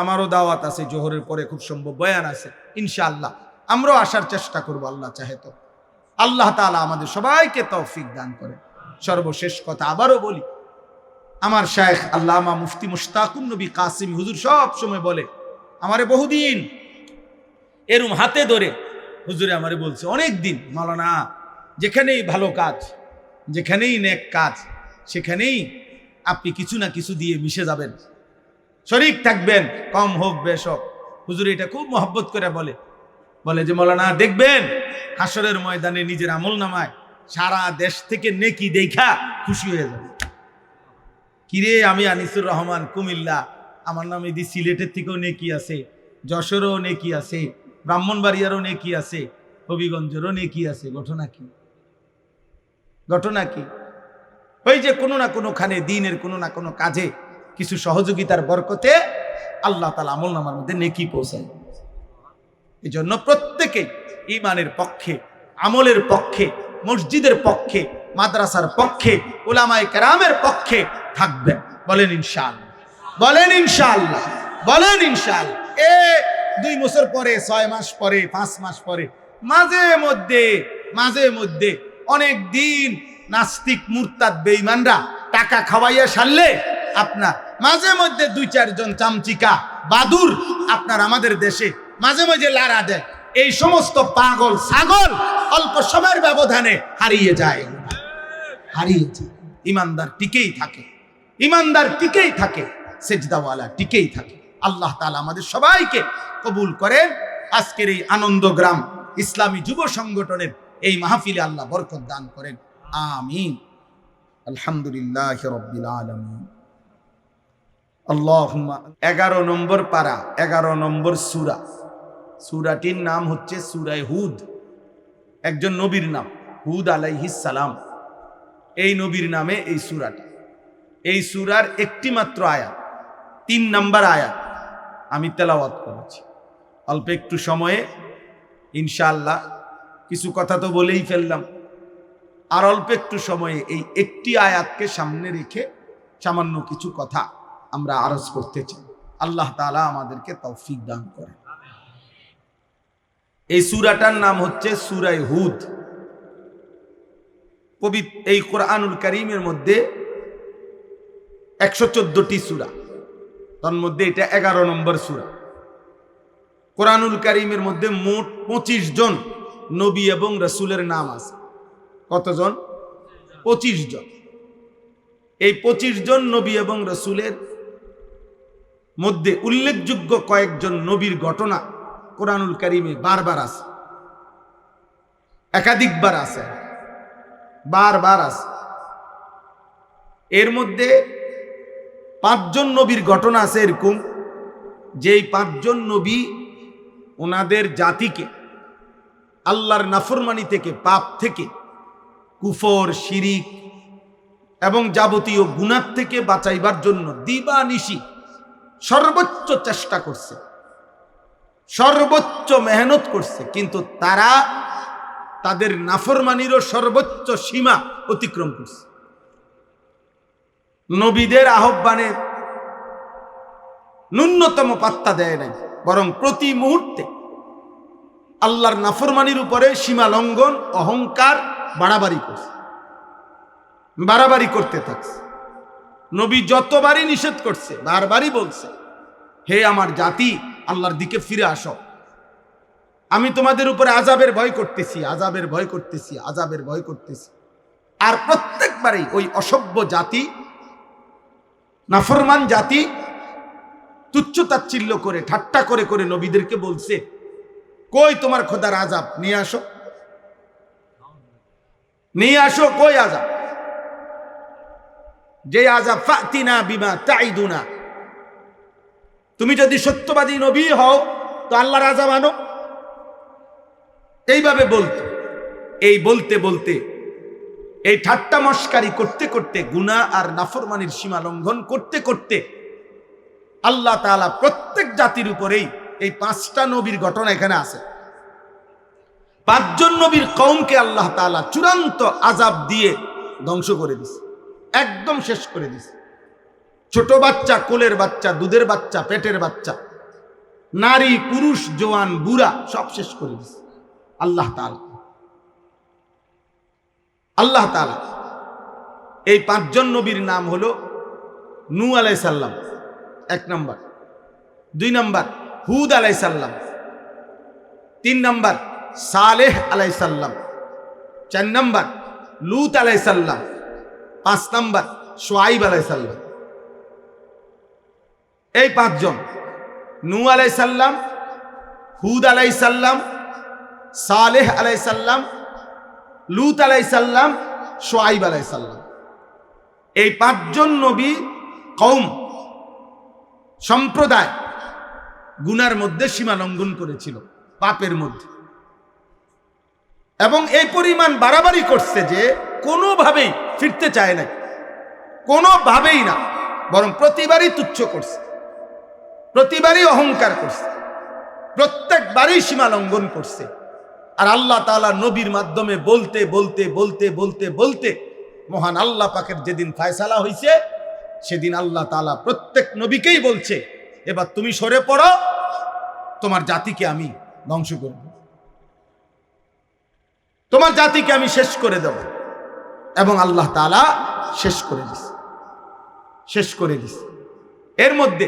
আমারও দাওয়াত আছে, জোহরের পরে খুব সম্ভব বয়ান আছে, ইনশাআল্লাহ আমরাও আসার চেষ্টা করব, আল্লাহ চাহে তো। আল্লাহ তাআলা আমাদের সবাইকে তৌফিক দান করে। সর্বশেষ কথা আবারও বলি, আমার শায়েখ আল্লামা মুফতি মুশতাকুন নবী কাসিমি হুজুর সব সময় বলে, আমারে বহুদিন এরম হাতে ধরে হুজুরে আমারে বলছে অনেক দিন, মাওলানা যেখানেই ভালো কাজ, যেখানেই নেক কাজ, সেখানেই আপনি কিছু না কিছু দিয়ে মিশে যাবেন, শরীক থাকবেন, কম হোক বেশ হোক। হুজুর এটা খুব মহব্বত করে বলে, বলে যে মাওলানা দেখবেন হাসরের ময়দানে নিজের আমল নামায় সারা দেশ থেকে নেকি দেখা খুশি হয়ে যাবে। কিরে আমি আনিসুর রহমান কুমিল্লা, আমার নামে দি সিলেটের থেকেও নেকি আছে, যশোরও নেকি আছে, ব্রাহ্মণবাড়িয়ারও নেকি আছে, হবিগঞ্জেরও নেকি আছে। ঘটনা কি? ঘটনা কি? ওই যে কোনো না কোনোখানে দিনের কোনো না কোনো কাজে কিছু সহযোগিতার বরকতে আল্লাহ তাআলা আমল নামার মধ্যে নেকি পৌঁছায়। এই জন্য প্রত্যেকে ঈমানের পক্ষে, আমলের পক্ষে, মসজিদের পক্ষে, মাদ্রাসার পক্ষে, উলামায়ে কেরামের পক্ষে থাকবেন। বলেন ইনশাআল্লাহ, বলেন ইনশাআল্লাহ, বলেন ইনশাআল্লাহ। 2 বছর পরে, 6 মাস পরে, 5 মাস পরে, মাঝে মধ্যে অনেক দিন নাস্তিক মুরতাদ বেঈমানরা টাকা খাওয়াইয়া সারলে আপনার মাঝে মধ্যে 2-4 জন চামচিকা বাদুর আপনার আমাদের দেশে মাঝে মাঝে লাড়া দেয়। এই সমস্ত পাগল ছাগল অল্প সময়ের ব্যবধানে হারিয়ে যায়, হারিয়ে যায়। ইমানদার টিকেই থাকে, ইমানদার টিকেই থাকে, সেজদাওয়ালা টিকেই থাকে। আল্লাহ তাআলা আমাদের সবাইকে কবুল করেন। আজকের এই আনন্দগ্রাম ইসলামী যুব সংগঠনের এই মাহফিলে আল্লাহ বরকত দান করেন, আমিন। আলহামদুলিল্লাহি রাব্বিল আলামিন। আল্লাহুম্মা 11 নম্বর পারা, 11 নম্বর সূরা। সূরাটির নাম হচ্ছে সূরা হুদ। একজন নবীর নাম হুদ আলাইহিস সালাম, এই নবীর নামে এই সূরাটা। এই সূরার একটি মাত্র আয়াত, 3 নম্বর আয়াত আমি তেলাওয়াত করেছি। অল্প একটু সময়ে ইনশাআল্লাহ কিছু কথা তো বলেই ফেললাম, আর অল্প একটু সময়ে এই একটি আয়াতকে সামনে রেখে সামান্য কিছু কথা আমরা আরজ করতে চাই। আল্লাহ তাআলা আমাদেরকে তৌফিক দান করেন। এই সূরাটার নাম হচ্ছে সূরা হুদ। এই কোরআনুল কারীমের মধ্যে 114টি সূরা, তার মধ্যে এটা 11 নম্বর সূরা। কোরআনুল কারীমের মধ্যে মোট 25 জন নবী এবং রাসূলের নাম আছে। কতজন? 25 জন। এই 25 জন নবী এবং রাসূলের মধ্যে উল্লেখযোগ্য কয়েকজন নবীর ঘটনা কোরআনুল কারীমে বারবার আছে। একাধিকবার আছে, বারবার আছে। এর মধ্যে 5 জন নবীর ঘটনা আছে এরকম, যেই 5 জন নবী ওনাদের জাতিকে আল্লাহর নাফরমানি থেকে, পাপ থেকে, কুফর, শিরিক এবং যাবতীয় গুনাহ থেকে বাঁচাইবার জন্য দিবানিশি সর্বোচ্চ চেষ্টা করছে, সর্বোচ্চ মেহনত করছে, কিন্তু তারা তাদের নাফরমানিরও সর্বোচ্চ সীমা অতিক্রম করছে। নবীদের আহ্বানে ন্যূনতম পাত্তা দেয় নাই, বরং প্রতি মুহূর্তে আল্লাহর নাফরমানির উপরে সীমা লঙ্ঘন, অহংকার, বাড়াবাড়ি করছে, বাড়াবাড়ি করতে থাকছে। নবী যতবারই নিষেধ করছে, বারবারই বলছে, হে আমার জাতি, আল্লাহর দিকে ফিরে আসো, আমি তোমাদের উপরে আযাবের ভয় করতেছি, আযাবের ভয় করতেছি, আযাবের ভয় করতেছি। আর প্রত্যেকবারই ওই অসভ্য জাতি, নাফরমান জাতি তুচ্ছ তাচ্ছিল্য করে, ঠাট্টা করে করে নবীদেরকে বলছে, কই তোমার খোদার আযাব, নিয়ে আসো, নিয়ে আসো, কই আযাব, যে আযাব, ফাতিনা বিমা তাইদুনা, তুমি যদি সত্যবাদী নবী হও তো আল্লাহর আযাব আনো। এইভাবে বলতো। এই বলতে বলতে, এই ঠাট্টা মস্কারি করতে করতে, গুনাহ আর নাফরমানির সীমা লঙ্ঘন করতে করতে আল্লাহ তাআলা প্রত্যেক জাতির উপরেই এই 5টা নবীর ঘটনা এখানে আছে। 5 জন নবীর কওমকে আল্লাহ তাআলা চূড়ান্ত আযাব দিয়ে ধ্বংস করে দিছে, একদম শেষ করে দিছে। ছোট বাচ্চা, কোলের বাচ্চা, দুধের বাচ্চা, পেটের বাচ্চা, নারী, পুরুষ, জওয়ান, বুড়া, সব শেষ করে দিছে আল্লাহ তাআলা। আল্লাহ তাআলা এই 5 জন নবীর নাম হলো নূহ আলাইহিস সালাম 1 নাম্বার, 2 নাম্বার হুদ আলাইহিস সালাম, 3 নাম্বার সালেহ আলাইহিস সালাম, 4 নাম্বার লূত আলাইহিস সালাম, 5 নাম্বার শুআইব আলাইহিস সালাম। এই 5 জন, নূহ আলাইহিস সালাম, হুদ আলাইহিস সালাম, সালেহ আলাইহিস সালাম, লূত আলাইহিস সালাম, শুআইব আলাইহিস সালাম, এই 5 জন নবী কওম, সম্প্রদায় গুনার মধ্যে সীমা লঙ্ঘন করেছিল, পাপের মধ্যে, এবং এই পরিমাণ বাড়াবাড়ি করছে যে কোনোভাবেই ফিরতে চায় না, কোনোভাবেই না, বরং প্রতিবারই তুচ্ছ করছে, প্রতিবারই অহংকার করছে, প্রত্যেকবারই সীমা লঙ্ঘন করছে। আর আল্লাহ তাআলা নবীর মাধ্যমে বলতে বলতে বলতে বলতে বলতে মহান আল্লাহ পাকের যেদিন ফায়সালা হইছে, সেদিন আল্লাহ তাআলা প্রত্যেক নবীকেই বলছে, এবার তুমি সরে পড়ো, তোমার জাতিকে আমি ধ্বংস করব, তোমার জাতিকে আমি শেষ করে দেব। এবং আল্লাহ তাআলা শেষ করে দিছে, শেষ করে দিছে। এর মধ্যে